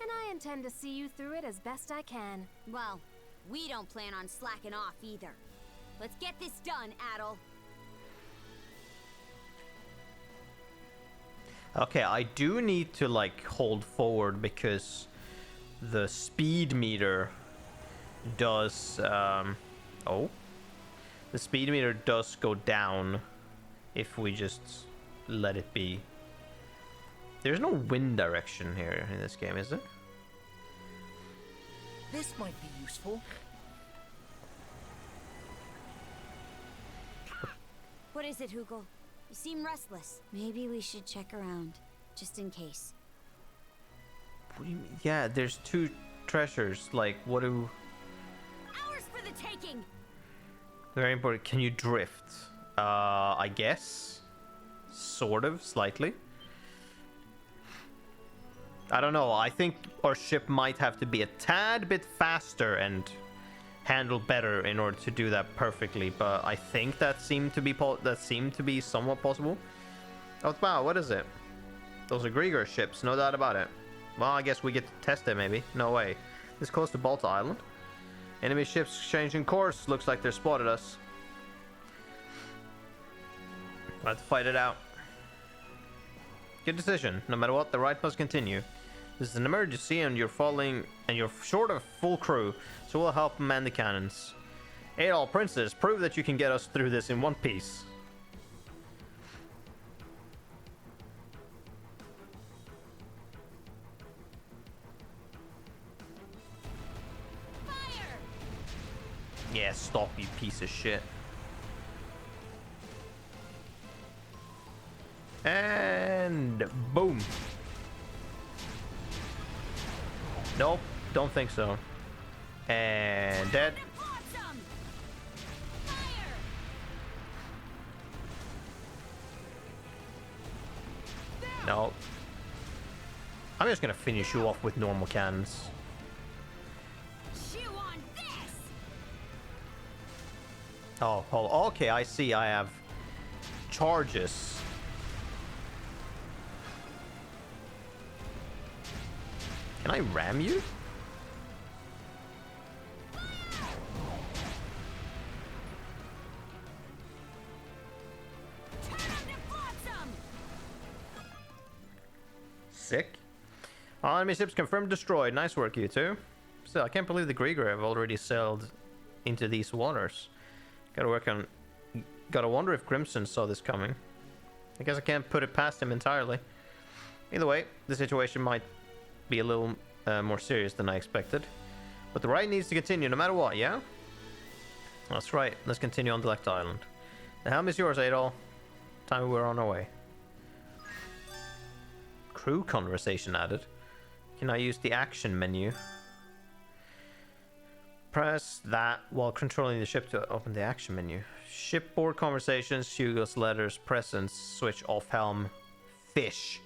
And I intend to see you through it as best I can.
Well, we don't plan on slacking off either. Let's get this done, Adel.
Okay, I do need to like hold forward because the speed meter does the speed meter does go down if we just let it be. There's no wind direction here in this game, is there?
This might be useful.
What is it, Hugel? You seem restless. Maybe we should check around, just in case.
What do you mean? Yeah, there's two treasures. Like, what do...
Ours for the taking!
Very important. Can you drift? I guess. Sort of, slightly. I don't know. I think our ship might have to be a tad bit faster and handle better in order to do that perfectly, but I think that seemed to be somewhat possible. Oh wow, what is it? Those are Grieger ships, no doubt about it. Well, I guess we get to test it maybe. No way. This close to Balta Island. Enemy ships changing course. Looks like they spotted us. We'll have to fight it out. Good decision. No matter what, the ride must continue. This is an emergency and you're short of full crew, so we'll help man the cannons. Adol, Princess, prove that you can get us through this in one piece.
Fire!
Yeah, stop, you piece of shit. And boom. Nope, don't think so. And dead.
Blossom! Fire!
No. I'm just gonna finish you off with normal cannons.
Chew on this!
Oh, hold on. Okay, I see. I have charges. Can I ram you?
Turn on the blossom!
Sick. All enemy ships confirmed destroyed. Nice work, you two. Still, I can't believe the Grieger have already sailed into these waters. Gotta work on... Gotta wonder if Crimson saw this coming. I guess I can't put it past him entirely. Either way, the situation might be a little more serious than I expected. But the ride needs to continue no matter what, yeah? That's right. Let's continue on Delect Island. The helm is yours, Adol. Time we're on our way. Crew conversation added. Can I use the action menu? Press that while controlling the ship to open the action menu. Shipboard conversations, Hugo's letters, presents, switch off helm, fish.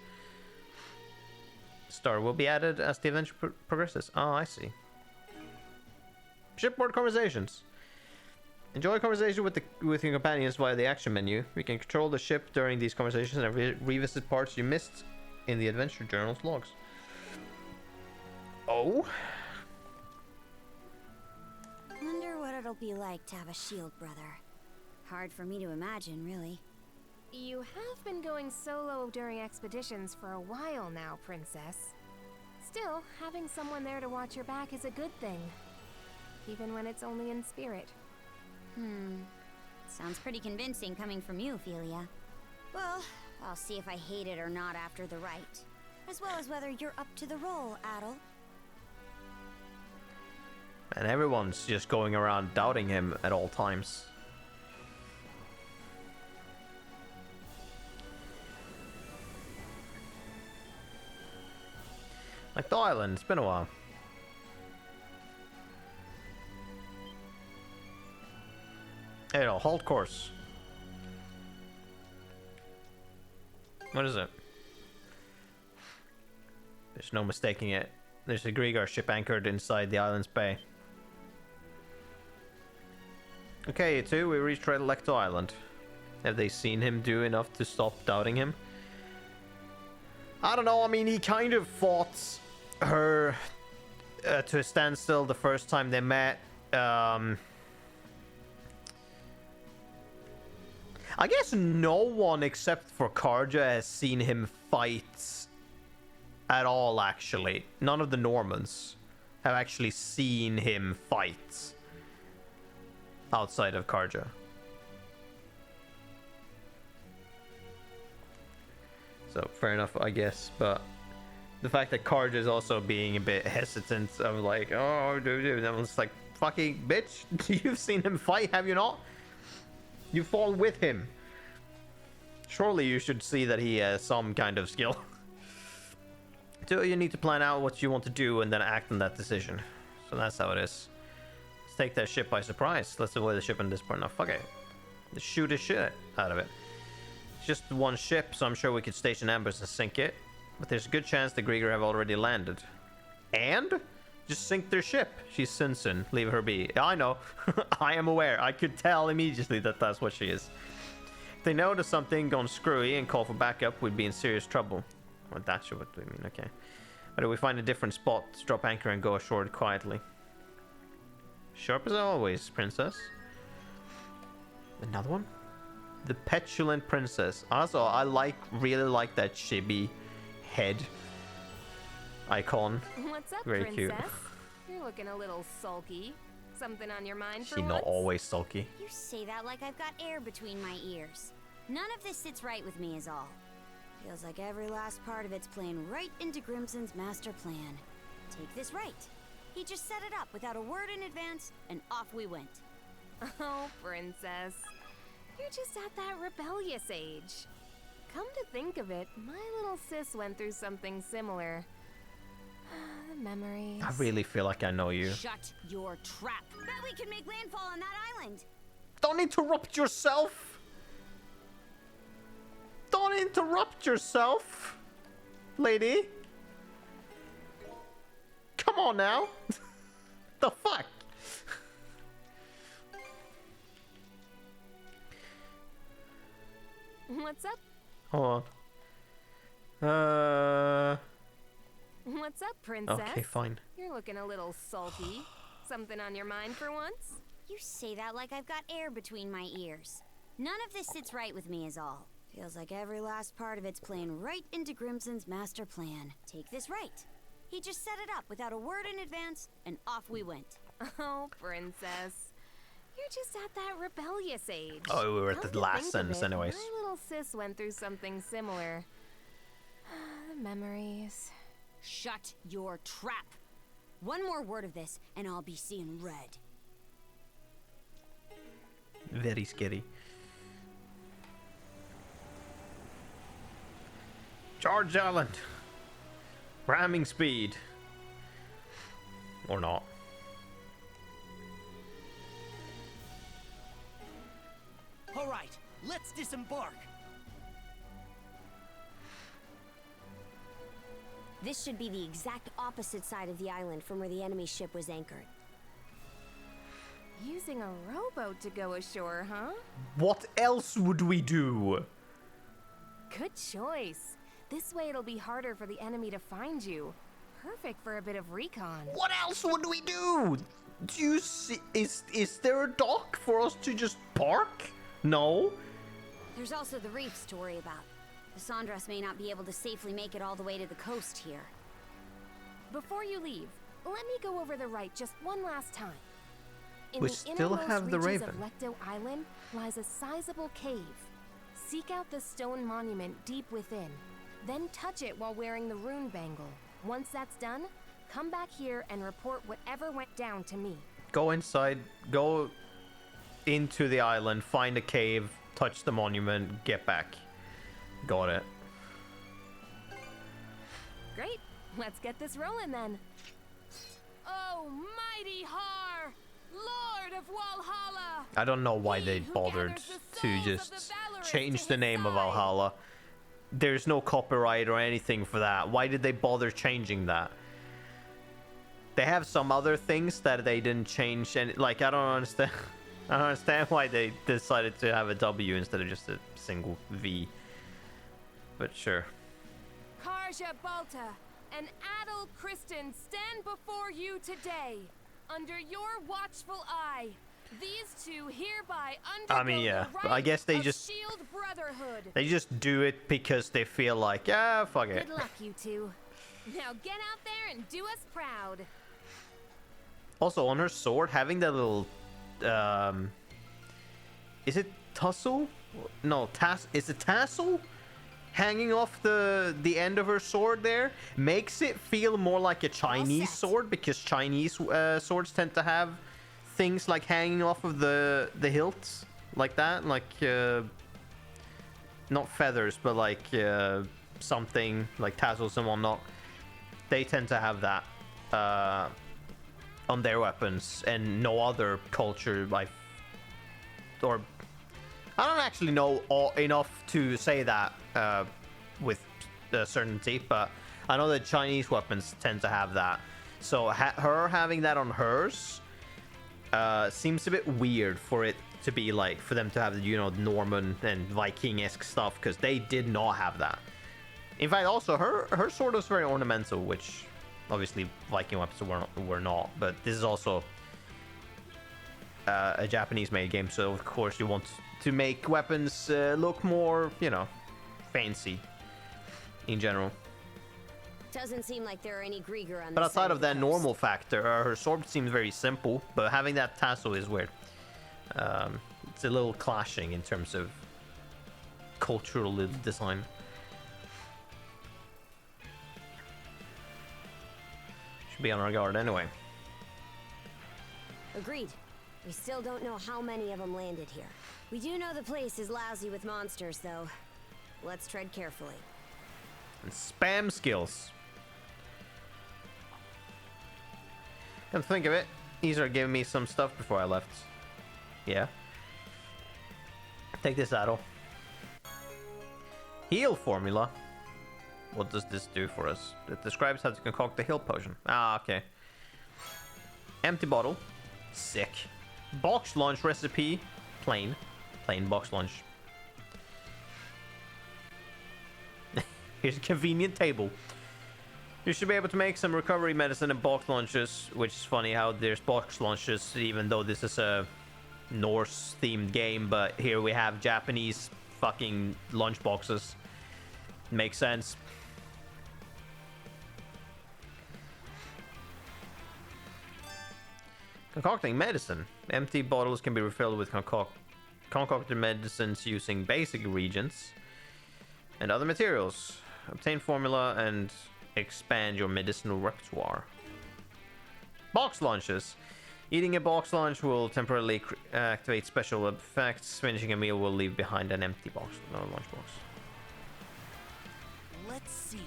Star will be added as the adventure progresses. Oh, I see. Shipboard conversations. Enjoy a conversation with your companions via the action menu. You can control the ship during these conversations and revisit parts you missed in the adventure journal's logs. Oh?
Wonder what it'll be like to have a shield brother. Hard for me to imagine, really.
You have been going solo during expeditions for a while now, Princess. Still, having someone there to watch your back is a good thing. Even when it's only in spirit.
Sounds pretty convincing coming from you, Ophelia. Well, I'll see if I hate it or not after the rite. As well as whether you're up to the role, Adol.
And everyone's just going around doubting him at all times. Like the island, it's been a while. Hey, no, hold course. What is it? There's no mistaking it. There's a Griegar ship anchored inside the island's bay. Okay, you two, we reached Relecto Island. Have they seen him do enough to stop doubting him? I don't know, I mean, he kind of fought her to a standstill the first time they met. I guess no one except for Karja has seen him fight at all, actually. None of the Normans have actually seen him fight outside of Karja. So, fair enough, I guess, but the fact that Karja is also being a bit hesitant of like, oh, dude, that was like, fucking bitch, you've seen him fight, have you not? You fought with him. Surely you should see that he has some kind of skill. So you need to plan out what you want to do and then act on that decision. So that's how it is. Let's take that ship by surprise. Let's avoid the ship in this part. Now, fuck it. Let's shoot the shit out of it. It's just one ship, so I'm sure we could station ambush and sink it. But there's a good chance the Grieger have already landed. And? Just sink their ship. She's Sinsun. Leave her be. I know. I am aware. I could tell immediately that that's what she is. If they notice something gone screwy and call for backup, we'd be in serious trouble. Well, that's what we mean. Okay. But if we find a different spot, drop anchor and go ashore quietly. Sharp as always, princess. Another one? The petulant princess. Also, I really like that chibi head icon.
What's up,
Very
Princess?
cute.
You're looking a little sulky. Something on your mind for
She not
once?
always sulky.
You say that like I've got air between my ears. None of this sits right with me is all. Feels like every last part of it's playing right into Grimson's master plan. Take this right. He just set it up without a word in advance, and off we went.
Oh, princess. You're just at that rebellious age. Come to think of it, my little sis went through something similar. Memories.
I really feel like I know you.
Shut your trap. Bet we can make landfall on that island.
Don't interrupt yourself. Don't interrupt yourself, lady. Come on now. The fuck?
What's up?
Hold on.
What's up, princess?
Okay, fine.
You're looking a little salty. Something on your mind for once?
You say that like I've got air between my ears. None of this sits right with me is all. Feels like every last part of it's playing right into Grimson's master plan. Take this right. He just set it up without a word in advance, and off we went.
Oh, princess. You're just at that rebellious age.
Oh, we were at
Come
the
to
last
think of
sentence
it,
anyways.
My little sis went through something similar. Memories.
Shut your trap. One more word of this, and I'll be seeing red.
Very scary. Charge island. Ramming speed. Or not.
All right, let's disembark.
This should be the exact opposite side of the island from where the enemy ship was anchored.
Using a rowboat to go ashore, huh?
What else would we do?
Good choice. This way it'll be harder for the enemy to find you. Perfect for a bit of recon.
What else would we do? Do you see? Is there a dock for us to just park? No.
There's also the reefs to worry about. The Sandras may not be able to safely make it all the way to the coast here.
Before you leave, let me go over the right just one last time. In
We
the
still
innermost
have the
reaches
Raven.
of Lecto Island lies a sizable cave. Seek out the stone monument deep within. Then touch it while wearing the rune bangle. Once that's done, come back here and report whatever went down to me.
Go inside. Go into the island. Find a cave. Touch the monument. Get back. Got it.
Great. Let's get this rolling then. Oh, mighty Har, Lord of Walhalla!
I don't know why
He
they
who
bothered
gathers the
to
souls of
just
the valorous
change
to
the
his
name of
side.
Valhalla. There's no copyright or anything for that. Why did they bother changing that? They have some other things that they didn't change, and like I don't understand. I don't understand why they decided to have a W instead of just a single V. But sure.
Karja Balta and Adel Kristen stand before you today. Under your watchful eye, these two hereby undergo
I mean, yeah,
the
I
rite
guess they
of
just-
Shield Brotherhood.
They just do it because they feel like, yeah, fuck it.
Good luck, you two. Now get out there and do us proud.
Also, on her sword, having that little, is it tussle? No, is it tassel? Hanging off the end of her sword there makes it feel more like a Chinese
set.
sword, because Chinese swords tend to have things like hanging off of the hilts like that, like not feathers, but like something like tassels and whatnot. They tend to have that on their weapons, and no other culture or I don't actually know enough to say that with certainty, but I know that Chinese weapons tend to have that. So her having that on hers seems a bit weird for it to be like, for them to have, you know, Norman and Viking-esque stuff, because they did not have that. In fact, also her sword was very ornamental, which obviously Viking weapons were not, but this is also a Japanese-made game, so of course you want to make weapons look more, you know, fancy in general.
Doesn't seem like there are any Grieger on
But
this side
outside of
the
that
coast.
normal factor, her sword seems very simple, but having that tassel is weird. It's a little clashing in terms of cultural design. Should be on our guard anyway.
Agreed. We still don't know how many of them landed here. We do know the place is lousy with monsters, though. Let's tread carefully.
And spam skills. Come to think of it, these are giving me some stuff before I left. Yeah. Take this saddle. Heal formula. What does this do for us? It describes how to concoct the heal potion. Ah, okay. Empty bottle. Sick. Box lunch recipe. Plain. Plain box lunch. Here's a convenient table. You should be able to make some recovery medicine and box lunches, which is funny how there's box lunches even though this is a Norse themed game, but here we have Japanese fucking lunch boxes. Makes sense. Concocting medicine. Empty bottles can be refilled with concocted medicines using basic reagents and other materials. Obtain formula and expand your medicinal repertoire. Box lunches. Eating a box lunch will temporarily activate special effects. Finishing a meal will leave behind an empty box, no lunchbox.
Let's see.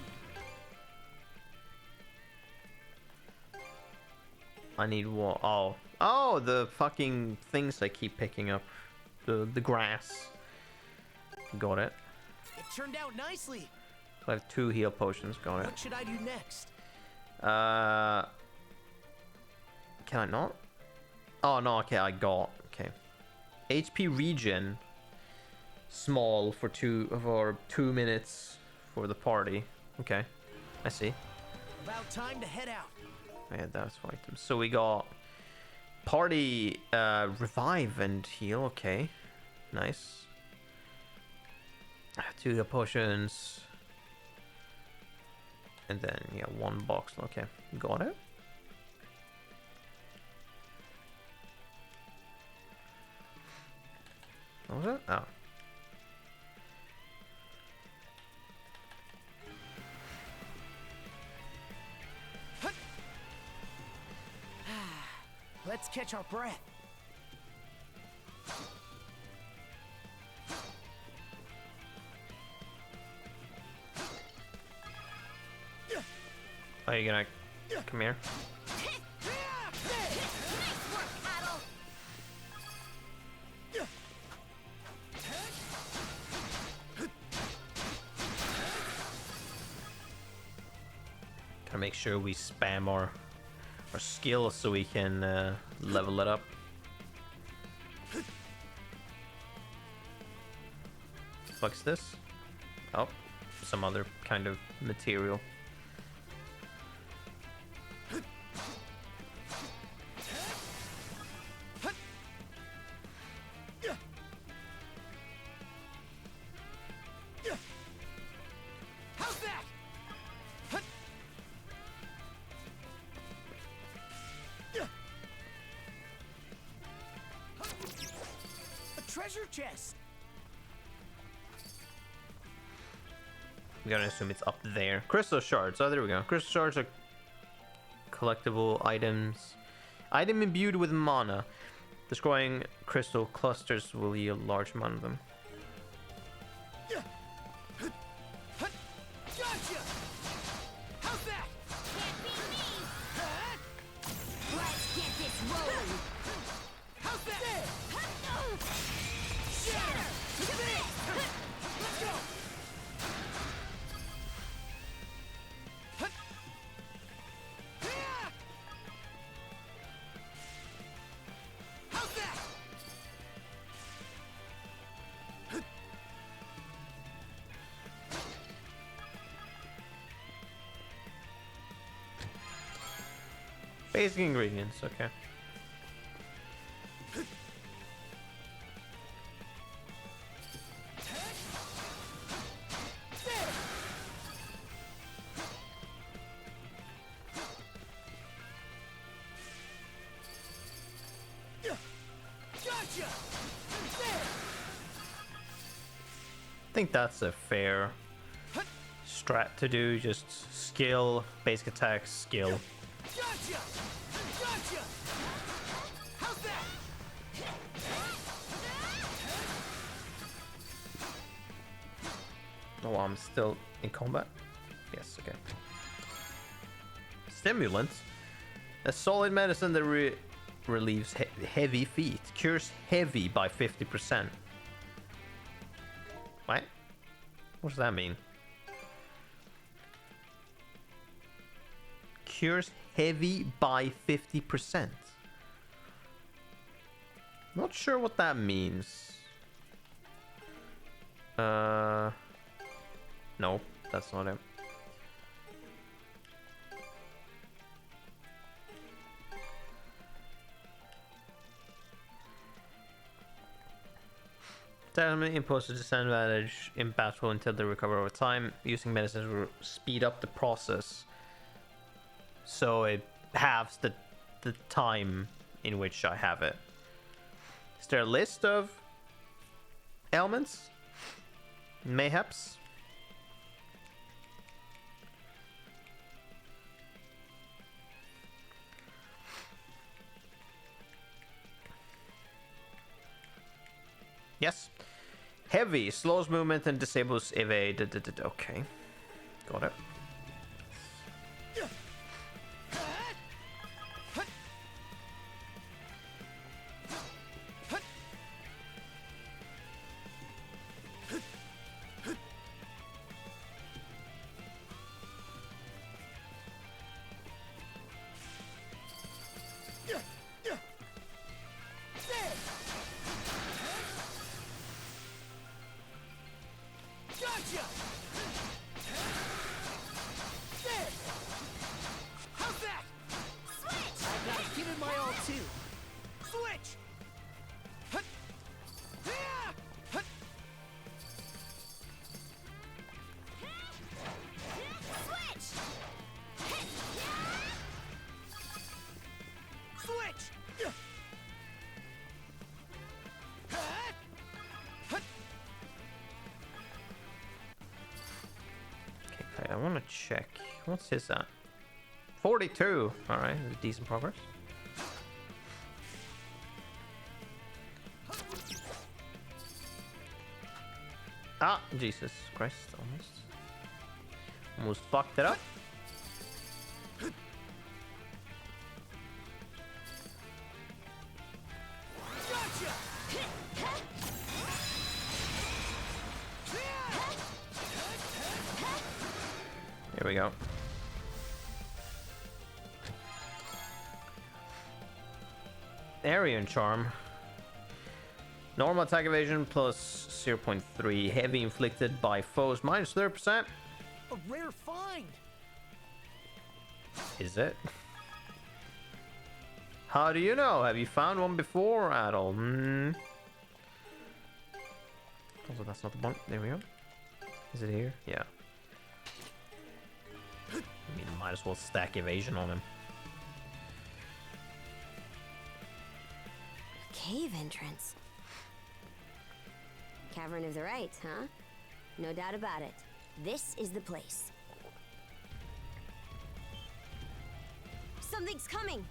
I need one. Oh, the fucking things I keep picking up. The grass. Got it.
It turned out nicely.
I have 2 heal potions. Got it.
What should I do next?
Can I not? Oh no. Okay, I got. Okay. HP regen. Small for 2 minutes for the party. Okay, I see.
About time to head out.
Yeah, that's items. So we got party revive and heal. Okay, nice. 2 heal potions. And then, yeah, 1 box. Okay, got it. What was it? Oh.
Let's catch our breath.
Are you gonna come here? Gotta make sure we spam our skills so we can level it up. What's this? Oh, some other kind of material.
How's that? A treasure chest.
I'm gonna assume it's up there. Crystal shards. Oh, there we go. Crystal shards are collectible items. Item imbued with mana. Destroying crystal clusters will yield large amount of them.
Gotcha. How's that?
Can't be me!
Huh?
Let's get this rolling!
How's that?
Shatter!
Let's go. How's that?
Basic ingredients, okay. think that's a fair strat to do. Just skill, basic attack, skill.
Gotcha! Gotcha! How's that?
Oh, I'm still in combat? Yes, okay. Stimulant. A solid medicine that relieves heavy feet. Cures heavy by 50%. What? What does that mean? Cures heavy by 50%. Not sure what that means. No, that's not it. Element imposes disadvantage in battle until they recover over time. Using medicines will speed up the process, so it halves the time in which I have it. Is there a list of ailments? Mayhaps? Yes. Heavy slows movement and disables evade. Okay. Got it.
Gotcha! There! How's that? Switch! I gotta give it my all too. Switch! Hut! Yeah! Hut!
Switch!
Switch! Hut! Hut!
Okay, I want to check. What's his at? 42. All right, decent progress. Ah, Jesus Christ! Almost fucked it up.
Gotcha!
Here we go. Arian Charm. Normal attack evasion plus 0.3. Heavy inflicted by foes minus 30%.
A rare find!
Is it? How do you know? Have you found one before at all? Also, that's not the one. There we go. Is it here? Yeah. I mean, might as well stack evasion on him.
Cave entrance. Cavern of the Rites, huh? No doubt about it. This is the place. Something's coming!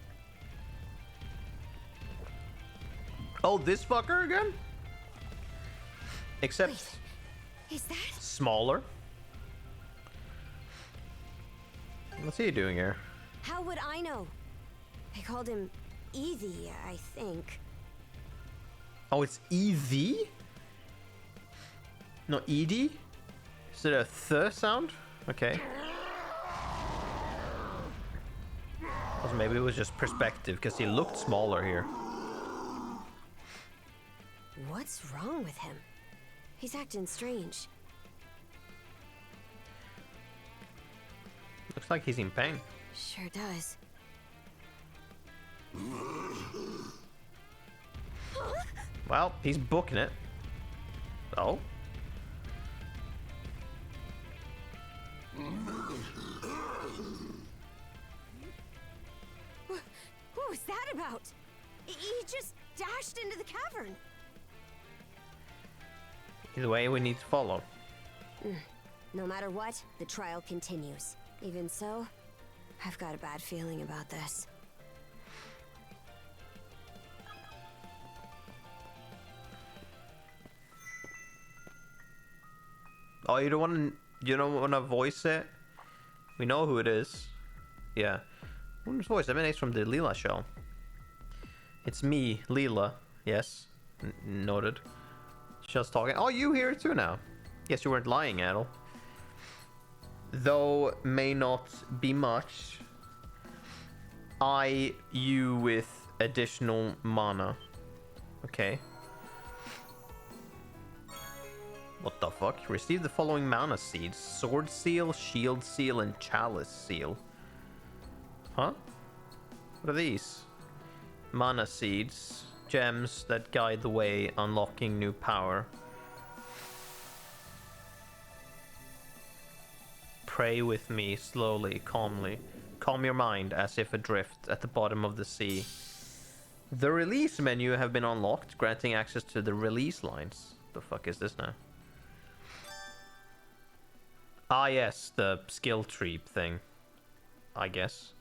Oh, this fucker again? Except
Wait, is that?
smaller. What's he doing here?
How would I know? They called him Easy, I think.
Oh, it's EZ? Not ED? Is it a th sound? Okay. Or maybe it was just perspective, because he looked smaller here.
What's wrong with him? He's acting strange.
Looks like he's in pain.
Sure does.
Well, he's booking it. Oh?
What was that about? He just dashed into the cavern.
Either way, we need to follow.
No matter what, the trial continues. Even so, I've got a bad feeling about this.
Oh, you don't want to voice it? We know who it is. Yeah. Whose voice? I mean, it's from the Leela show. It's me, Leela. Yes. Noted. Just talking. Oh, you hear it too now. Yes, you weren't lying, Adel. Though may not be much. You with additional mana. Okay. What the fuck? Receive the following mana seeds: Sword Seal, Shield Seal, and Chalice Seal. Huh? What are these? Mana seeds. Gems that guide the way, unlocking new power. Pray with me slowly, calmly. Calm your mind as if adrift at the bottom of the sea. The release menu have been unlocked, granting access to the release lines. The fuck is this now? Ah yes, the skill tree thing. I guess.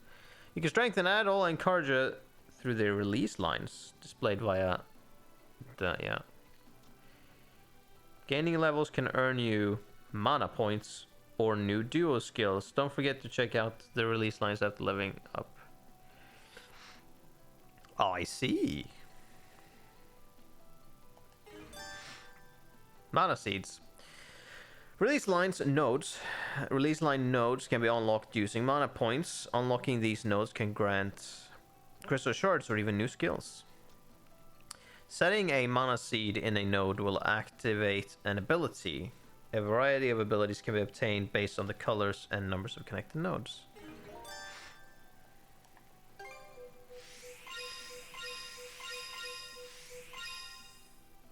You can strengthen Adol and Karja through the release lines, displayed via the, yeah. Gaining levels can earn you mana points or new duo skills. Don't forget to check out the release lines after leveling up. Oh, I see. Mana seeds. Release line nodes can be unlocked using mana points. Unlocking these nodes can grant crystal shards or even new skills. Setting a mana seed in a node will activate an ability. A variety of abilities can be obtained based on the colors and numbers of connected nodes.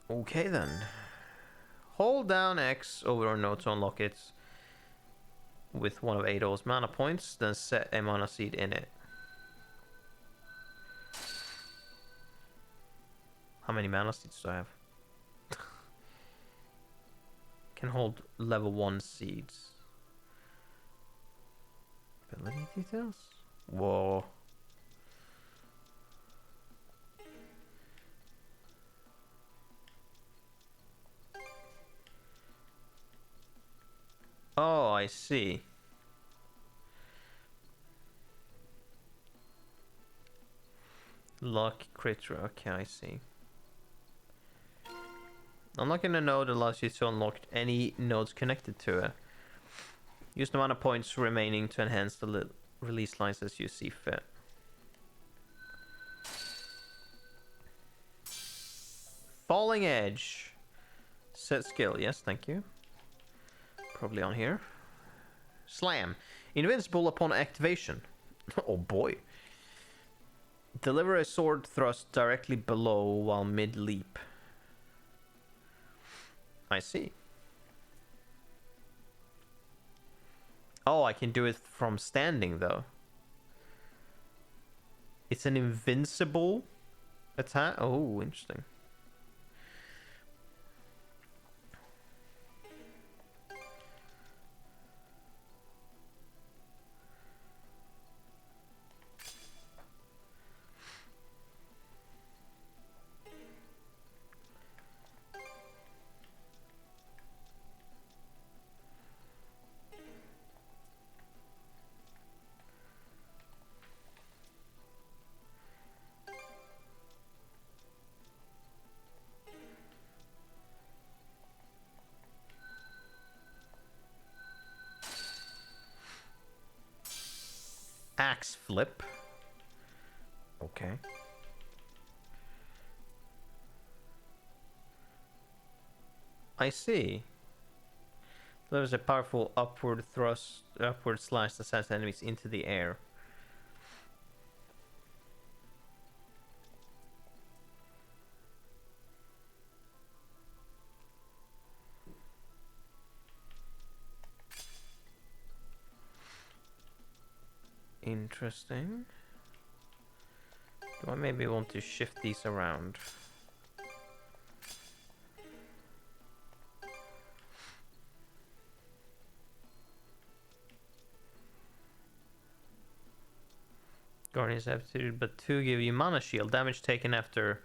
Okay then. Hold down X over our node to unlock it with one of Adol's mana points, then set a mana seed in it. How many mana seeds do I have? Can hold level 1 seeds. Ability details? Whoa. Oh, I see. Luck crit. Okay, I see. Unlocking a node allows you to unlock any nodes connected to it. Use the mana points remaining to enhance the release lines as you see fit. Falling Edge. Set skill. Yes, thank you. Probably on here. Slam. Invincible upon activation. Oh boy. Deliver a sword thrust directly below while mid-leap. I see. Oh, I can do it from standing though. It's an invincible attack. Oh, interesting. Axe flip. Okay. I see. There's a powerful upward slash that sends enemies into the air. Interesting. Do I maybe want to shift these around? Guardian's aptitude, but 2 give you mana shield. Damage taken after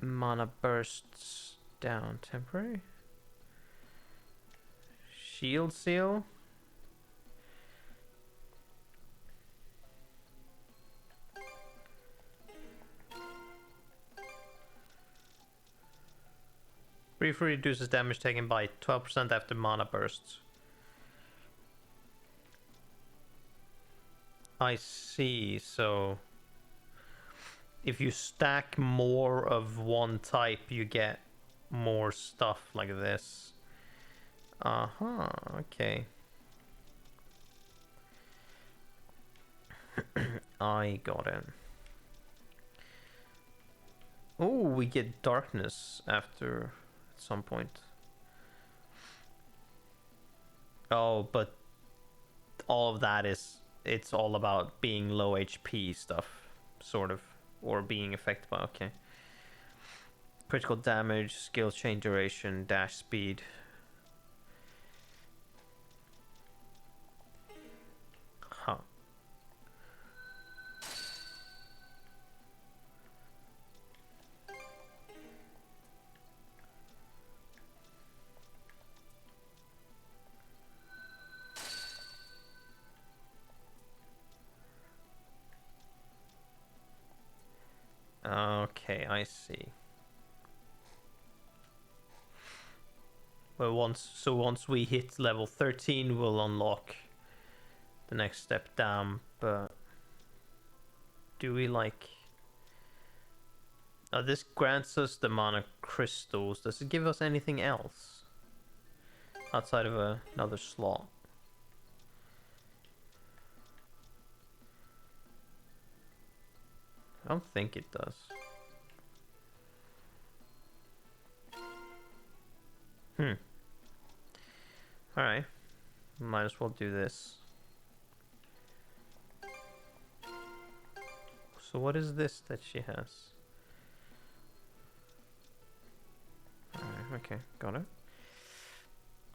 mana bursts down. Temporary? Shield seal? Briefly reduces damage taken by 12% after mana bursts. I see, so if you stack more of one type, you get more stuff like this. Uh-huh, okay. I got it. Oh, we get darkness after at some point. Oh, but all of that is, it's all about being low HP stuff, sort of, or being affected by, okay. Critical damage, skill chain duration, dash speed. Huh. Okay, I see. Well, once we hit level 13, we'll unlock the next step down. But do we like? Oh, this grants us the mana crystals. Does it give us anything else outside of another slot? I don't think it does. Alright. Might as well do this. So what is this that she has? Alright, okay, got it.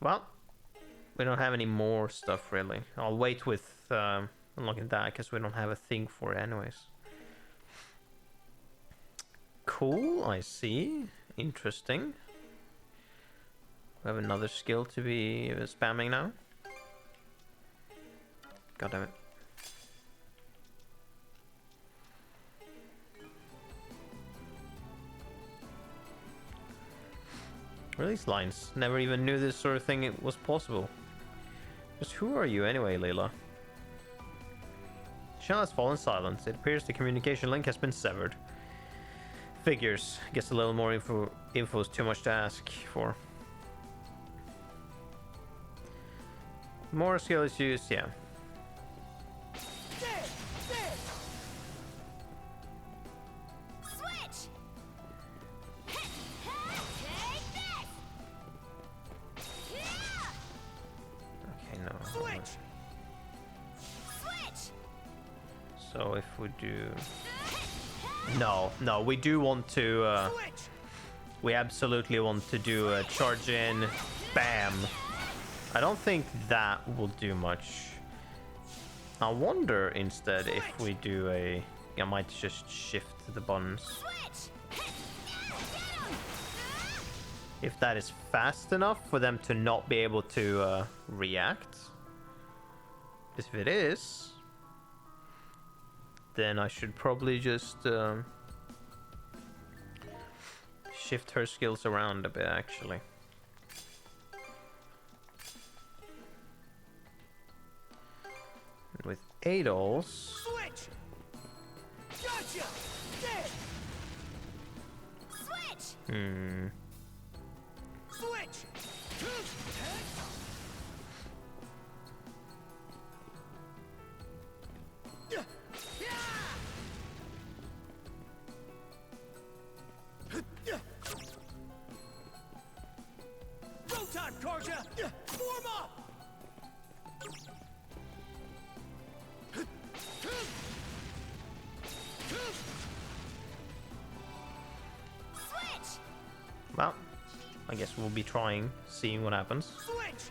Well, we don't have any more stuff really. I'll wait with unlocking that because we don't have a thing for it anyways. Cool, I see. Interesting. We have another skill to be spamming now. God damn it. Release lines. Never even knew this sort of thing was possible. Just who are you anyway, Layla? Channel has fallen silent. It appears the communication link has been severed. Figures. Guess a little more info is too much to ask for. More skill is used, yeah.
Switch! Take this!
Okay, no.
Switch!
Switch!
So if we do... No, we do want to...
Switch!
we absolutely want to do a charge in, bam. I don't think that will do much. I wonder instead if we do a... I might just shift the buttons.
Switch!
If that is fast enough for them to not be able to react. If it is, then I should probably just shift her skills around a bit actually. With Adol's...
Switch! Gotcha! Dead!
Switch!
Switch! Go time, Karja! Form up!
Switch!
Well, I guess we'll be trying, seeing what happens.
Switch!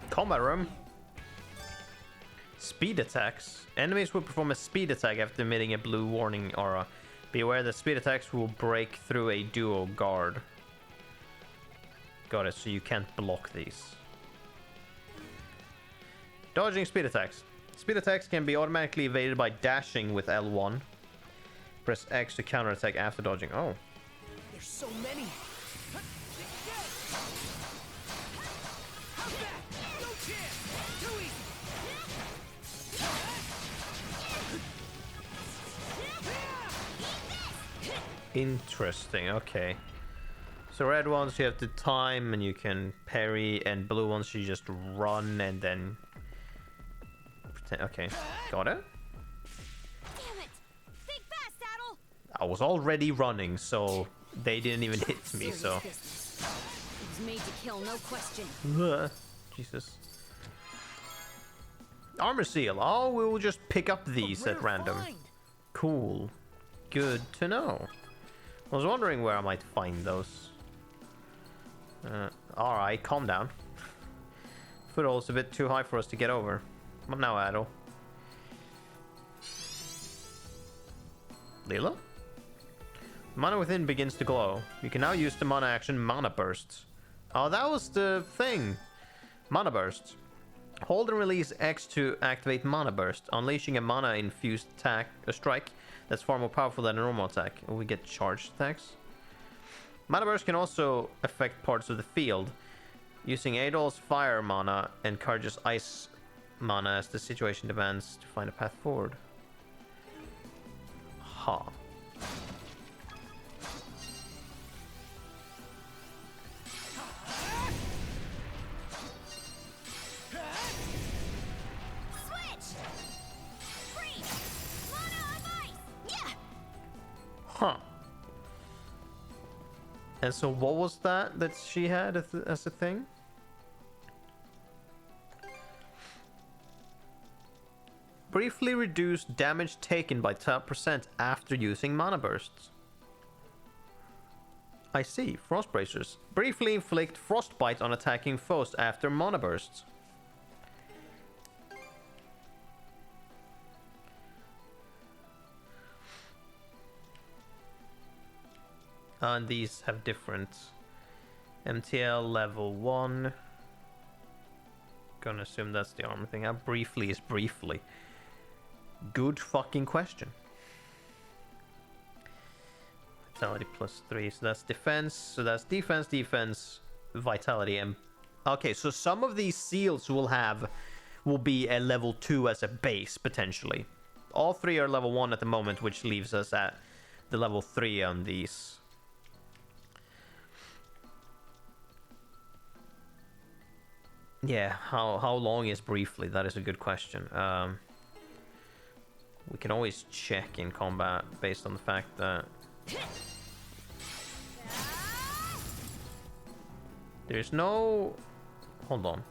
Combat room. Speed attacks. Enemies will perform a speed attack after emitting a blue warning aura. Be aware that speed attacks will break through a duo guard. Got it, so you can't block these. Dodging speed attacks. Speed attacks can be automatically evaded by dashing with L1. Press X to counterattack after dodging. Oh.
There's so many. How's that? No chance. Too easy.
Interesting, okay. So red ones you have to time and you can parry, and blue ones you just run and then pretend. Okay, got it.
Damn it! Think fast, Saddle!
I was already running, so they didn't even hit me,
Serious
so
business. It was made to kill, no question.
Jesus. Armor seal. Oh, we will just pick up these at random. Cool. Good to know. I was wondering where I might find those. Alright, calm down. Foothold's a bit too high for us to get over. What now, Adol? Leela? Mana within begins to glow. You can now use the mana action Mana Bursts. Oh, that was the thing. Mana Bursts. Hold and release X to activate Mana Burst, unleashing a mana-infused attack, a strike that's far more powerful than a normal attack. We get charged attacks. Mana Burst can also affect parts of the field, using Adol's fire mana and Karja's ice mana as the situation demands to find a path forward. Ha. Huh. And so what was that she had as a thing? Briefly reduce damage taken by 10% after using mana bursts. I see. Frost bracers. Briefly inflict frostbite on attacking foes after mana bursts. And these have different MTL level 1. Gonna assume that's the armor thing. How briefly is briefly? Good fucking question. Vitality +3, so that's defense. So that's defense, defense, vitality, and okay. So some of these seals will be a level 2 as a base potentially. All three are level 1 at the moment, which leaves us at the level 3 on these. Yeah, how long is briefly? That is a good question. We can always check in combat based on the fact that there's no... Hold on.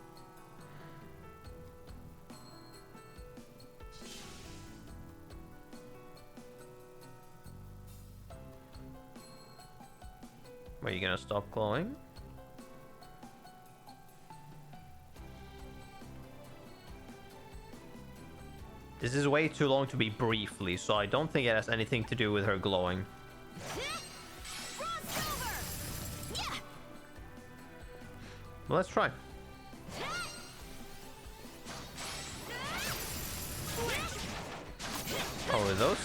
Are you gonna stop glowing? This is way too long to be briefly, so I don't think it has anything to do with her glowing. Well, let's try. Oh, are those?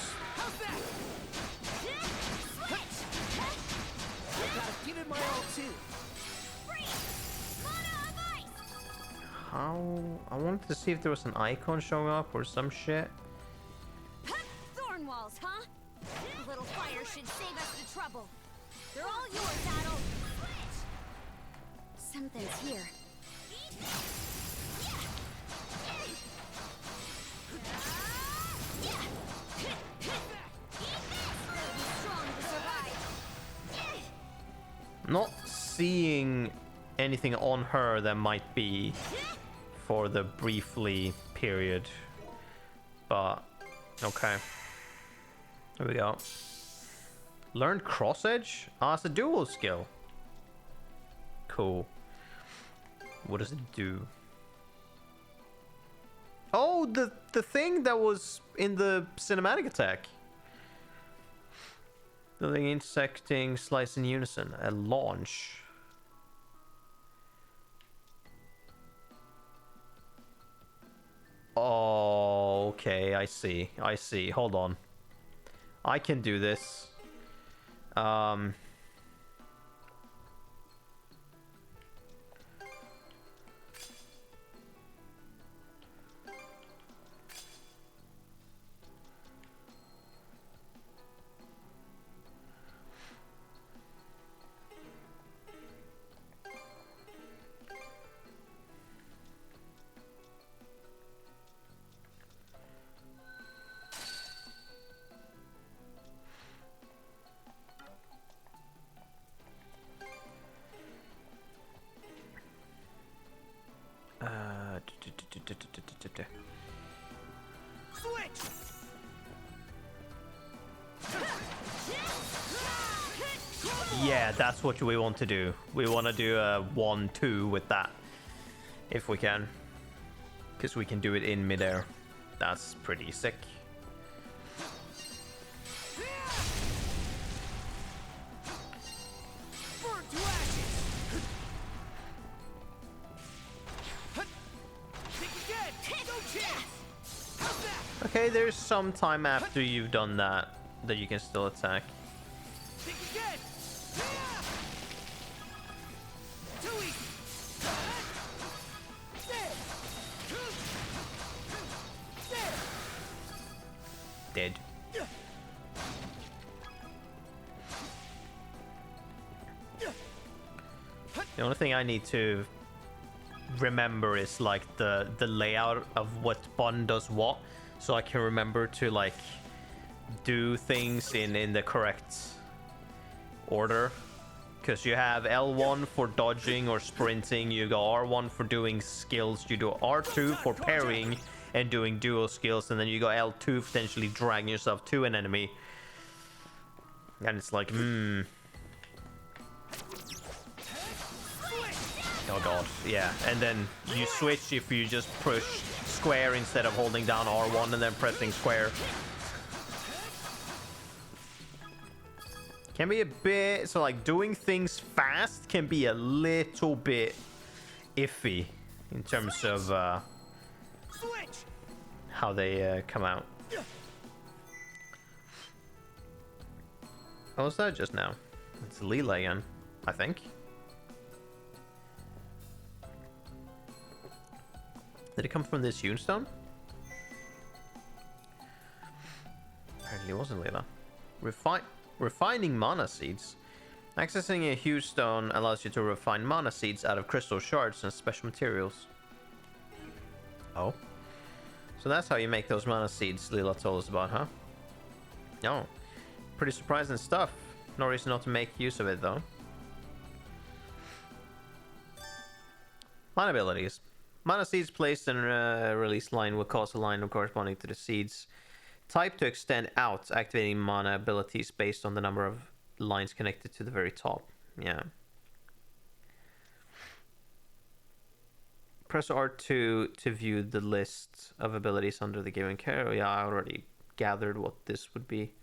Give it my all too.
How? I wanted to see if there was an icon showing up or some shit.
Thorn walls, huh? A little fire should save us the trouble. They're all yours, Adol. Something's here.
Not seeing anything on her that might be for the briefly period, but okay. There we go. Learned cross edge? Ah, it's a dual skill. Cool. What does it do? Oh, the thing that was in the cinematic attack. The thing intersecting slice in unison. A launch. Oh, okay, I see. I see. Hold on. I can do this.
Switch!
Yeah, that's what we want to do. We want to do a 1-2 with that. If we can. Because we can do it in midair. That's pretty sick.
Burn to ashes! Think again! No chance! How's that?
Okay, there's some time after you've done that you can still attack.
Think again! Too easy! There!
Dead. The only thing I need to remember is like the layout of what button does what, so I can remember to like do things in the correct order. Because you have L1 for dodging or sprinting, you go R1 for doing skills, you do R2 for parrying and doing dual skills, and then you go L2 potentially dragging yourself to an enemy. And it's like, oh god, yeah. And then you switch if you just push square instead of holding down R1 and then pressing square. Can be a bit, so like doing things fast can be a little bit iffy in terms of how they come out. What was that just now? It's Leela again, I think. Did it come from this Unestone? Apparently it wasn't Leela. Refining mana seeds. Accessing a huge stone allows you to refine mana seeds out of crystal shards and special materials. Oh. So that's how you make those mana seeds Leela told us about, huh? Oh. Pretty surprising stuff. No reason not to make use of it, though. Mana abilities. Mana seeds placed in a release line will cause a line corresponding to the seeds type to extend out, activating mana abilities based on the number of lines connected to the very top. Yeah. Press R2 to view the list of abilities under the given care. Yeah, I already gathered what this would be.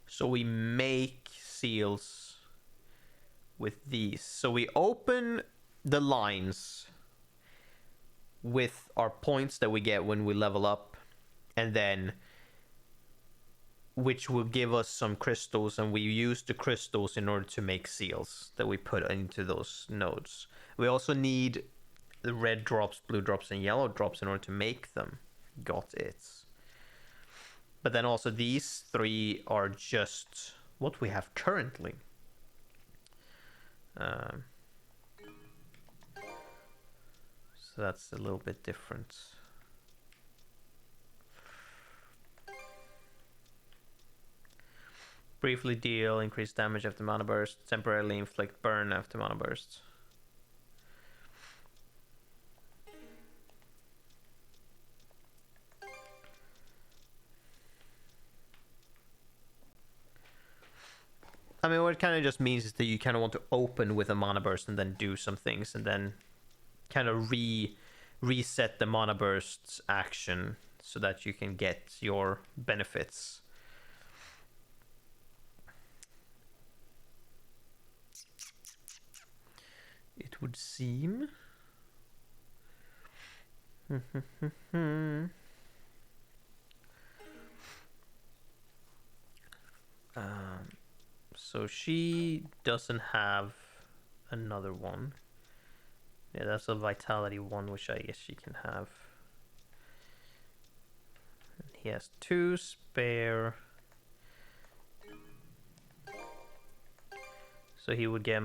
So we make seals with these. So we open the lines with our points that we get when we level up, and then which will give us some crystals, and we use the crystals in order to make seals that we put into those nodes. We also need the red drops, blue drops, and yellow drops in order to make them. Got it. But then also these three are just what we have currently. So that's a little bit different. Briefly deal increased damage after mana burst. Temporarily inflict burn after mana burst. I mean, what it kind of just means is that you kind of want to open with a mana burst and then do some things and then kind of reset the mana burst's action so that you can get your benefits. It would seem. So she doesn't have another one. Yeah, that's a vitality one, which I guess she can have. He has 2 spare. So he would get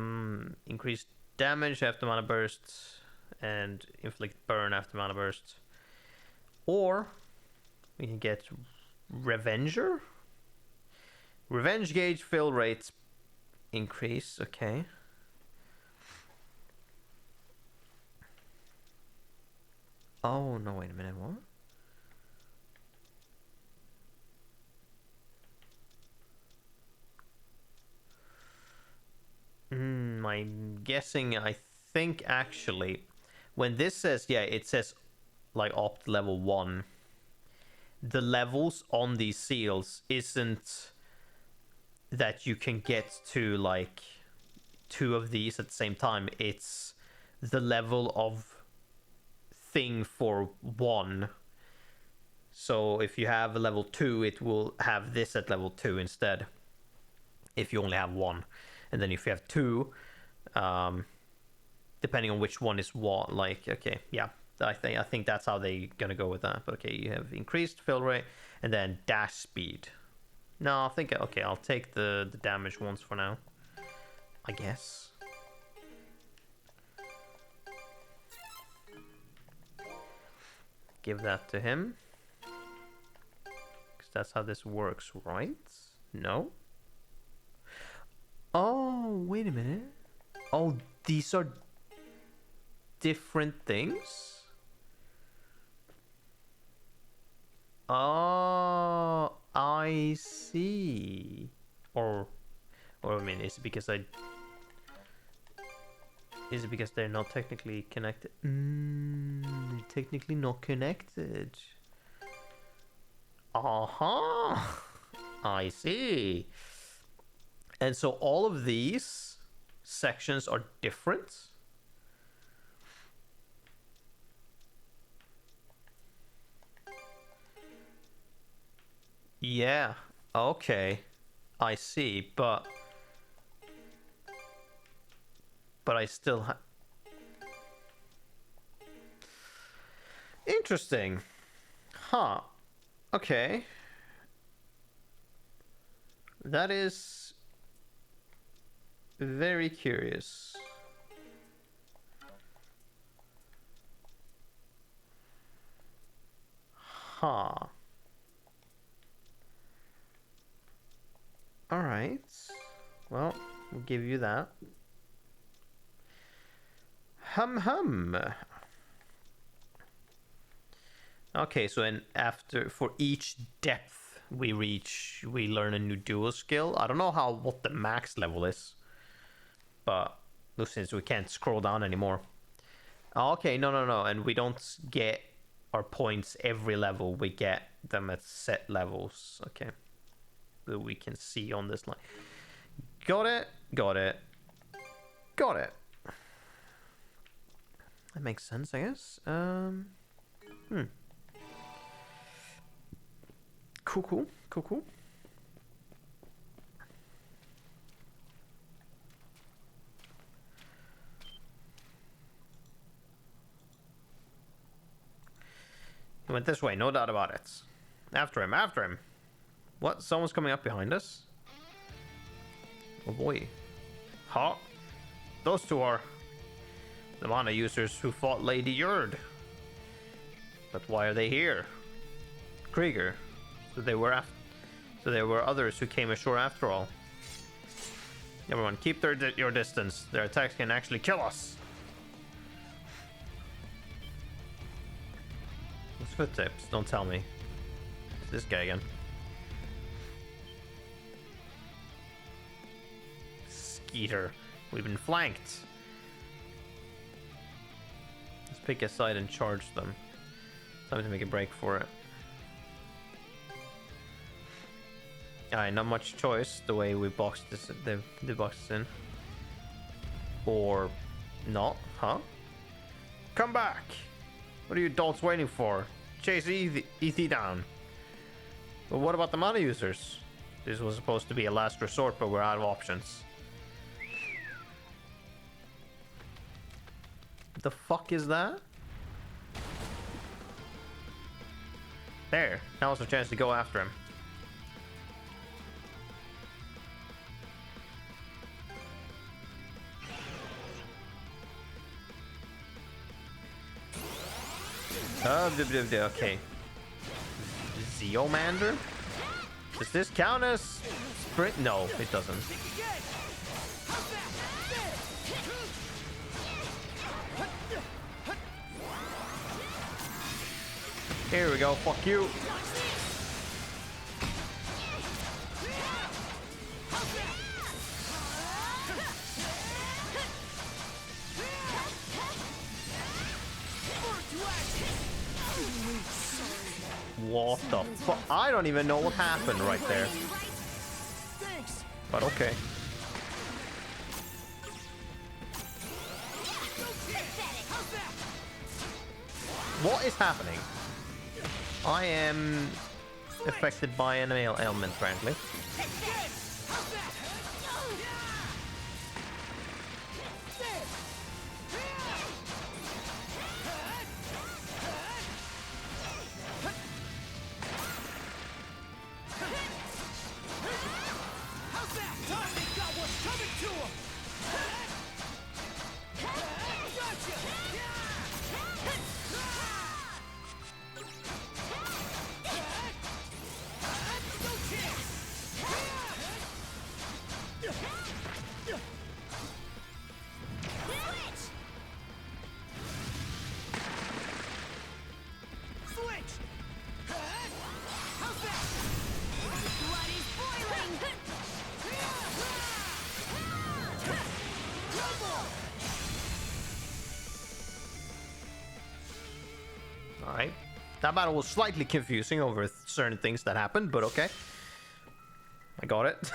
increased damage after mana bursts and inflict burn after mana bursts. Or we can get Revenger. Revenge gauge fill rates increase, okay. Oh, no, wait a minute, what? I'm guessing, I think actually, when this says, yeah, it says like opt level 1, the levels on these seals isn't that you can get to like 2 of these at the same time. It's the level of thing for 1. So if you have a level 2, it will have this at level 2 instead, if you only have 1. And then if you have 2, depending on which one is what, like, okay, yeah, I think that's how they're gonna go with that. But okay, you have increased fill rate and then dash speed. No, I think, okay, I'll take the damage ones for now, I guess. Give that to him, because that's how this works, right? No? Oh, wait a minute. Oh, these are different things? Oh, I see. Or I mean, is it because they're not technically connected? Technically not connected. Uh-huh. I see. And so all of these sections are different. Yeah, okay. I see, but I still interesting. Huh. Okay. That is very curious. Huh. Alright. Well, we'll give you that. Hum. Okay, so after, for each depth we reach, we learn a new dual skill. I don't know what the max level is, but since we can't scroll down anymore. Okay, no, and we don't get our points every level. We get them at set levels. Okay, that we can see on this line. Got it. That makes sense, I guess. Cool. He went this way, no doubt about it. After him. What? Someone's coming up behind us? Oh boy. Huh? Those two are the mana users who fought Lady Yurd. But why are they here? Krieger. So there were others who came ashore after all. Everyone, keep your distance. Their attacks can actually kill us. Those footsteps, don't tell me. It's this guy again. eater. We've been flanked. Let's pick a side and charge them. Time to make a break for it. Alright, not much choice the way we boxed this, the boxes in. Or not, huh? Come back! What are you adults waiting for? Chase ET down. But what about the mana users? This was supposed to be a last resort, but we're out of options. The fuck is that? There, now's our chance to go after him. Okay. Zeomander? Does this count as sprint? No, it doesn't. Here we go, fuck you. What the fuck? I don't even know what happened right there. But okay. What is happening? I am affected by an ailment, apparently. Alright. That battle was slightly confusing over certain things that happened, but okay. I got it.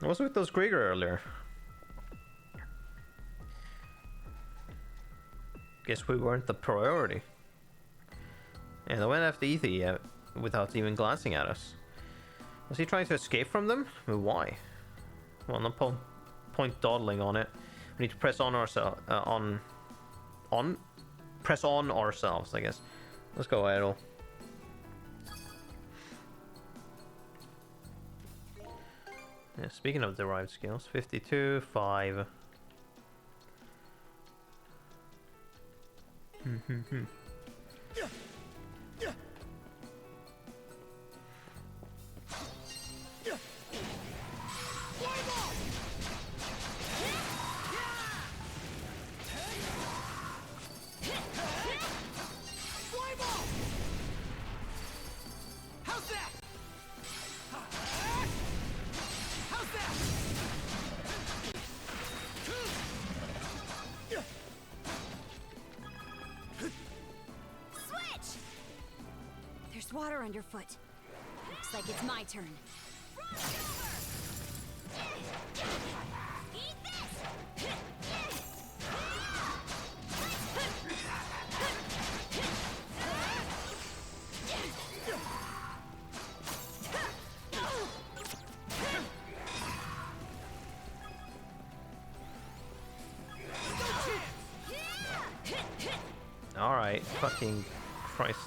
I was with those Krieger earlier. Guess we weren't the priority. And they went after Ethy without even glancing at us. Was he trying to escape from them? I mean, why? Well, no point dawdling on it. We need to press on ourselves. Press on ourselves, I guess. Let's go, Idle. Yeah, speaking of derived skills, 52, 5.
Water underfoot. Looks like it's my turn. Eat this!
All right, fucking Christ.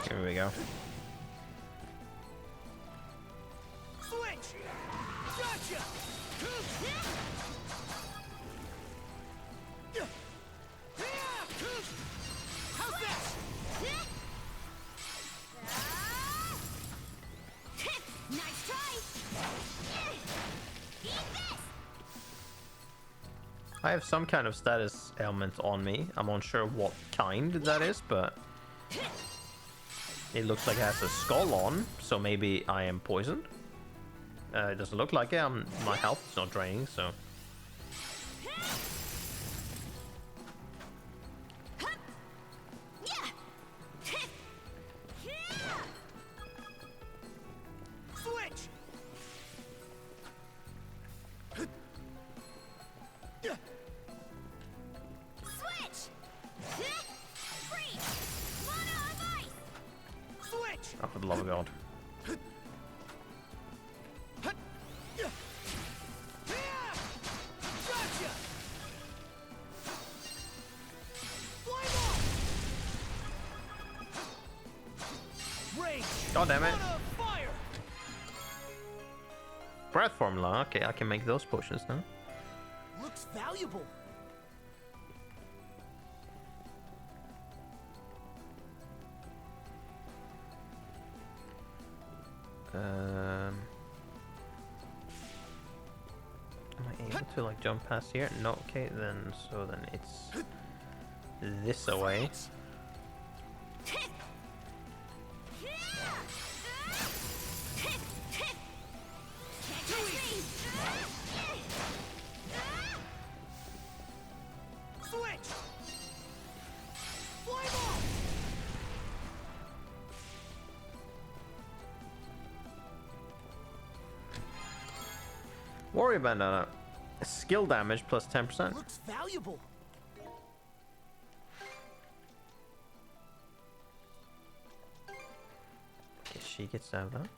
Here we go.
Switch! Gotcha! How's that?
I have some kind of status ailment on me. I'm unsure what kind that is, but it looks like it has a skull on, so maybe I am poisoned. It doesn't look like it. My health is not draining, so.
Switch!
Switch! Freeze! Mana of ice!
Switch!
Oh, for the love of God.
Gotcha! Flame off! Range!
God damn it.
Mana of fire!
Breath formula. Okay, I can make those potions now.
Looks valuable.
Am I able to like jump past here? No. Okay, then so then it's this away.
Switch! Flame off!
Warrior bandana. Skill damage plus 10%.
Looks valuable.
Okay, she gets to have that.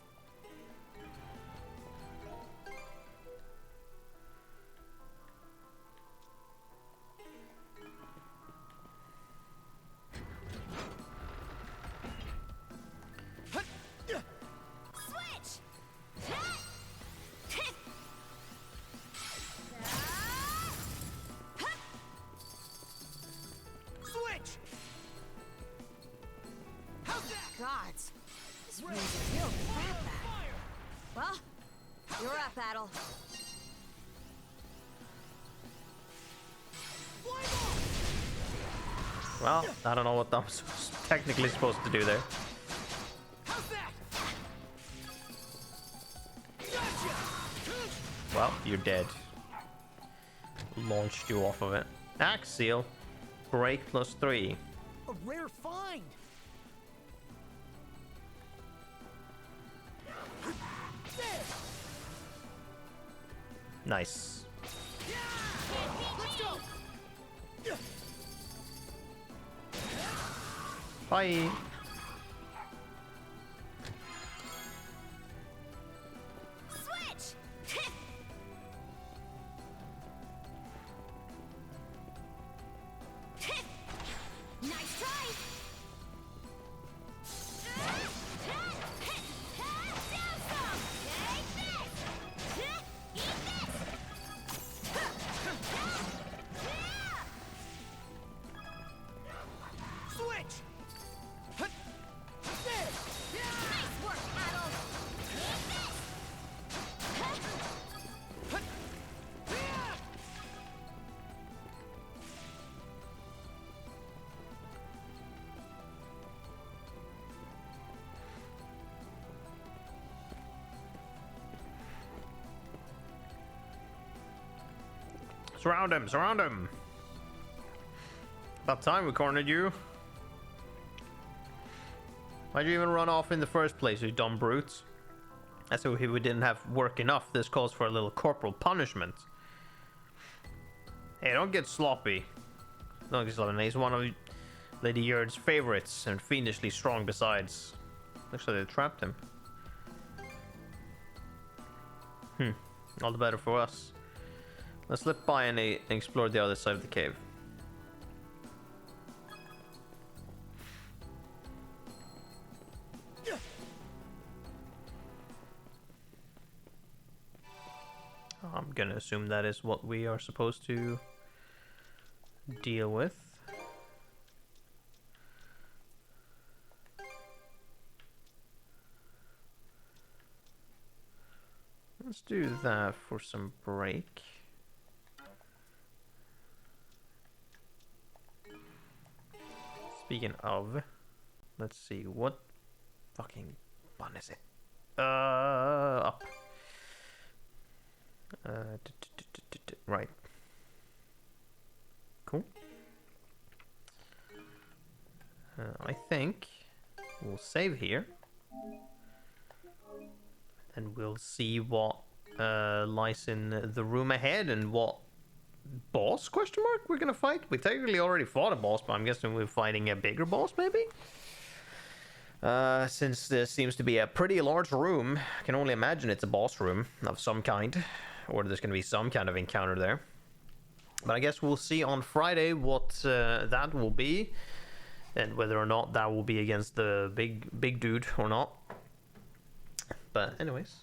Switch!
Switch! How's that?
Gods, this room's a real crap bag. Well, you're up, Battle.
Flame off!
Well, I don't know what I'm technically supposed to do there.
How's that? Gotcha!
Well, you're dead. Launched you off of it. Axe seal. Break plus 3.
A rare find. There!
Nice.
Let's go!
Bye.
Switch! Nice try! Down some! Take this! Eat this!
Switch! There!
Nice work, Adol! Eat this!
Surround him, surround him. About time we cornered you. Why'd you even run off in the first place, you dumb brutes? As if we didn't have work enough, this calls for a little corporal punishment. Hey, don't get sloppy. Don't get sloppy. He's one of Lady Yerd's favorites and fiendishly strong besides. Looks like they trapped him. All the better for us. Let's slip by and explore the other side of the cave. I'm gonna assume that is what we are supposed to deal with. Let's do that for some break. Speaking of, let's see, what fucking button is it? Up. Right. Cool. I think we'll save here. And we'll see what lies in the room ahead and what boss, question mark, we're gonna fight. We technically already fought a boss, but I'm guessing we're fighting a bigger boss, maybe? Since this seems to be a pretty large room, I can only imagine it's a boss room of some kind. Or there's gonna be some kind of encounter there. But I guess we'll see on Friday what that will be. And whether or not that will be against the big dude or not. But anyways...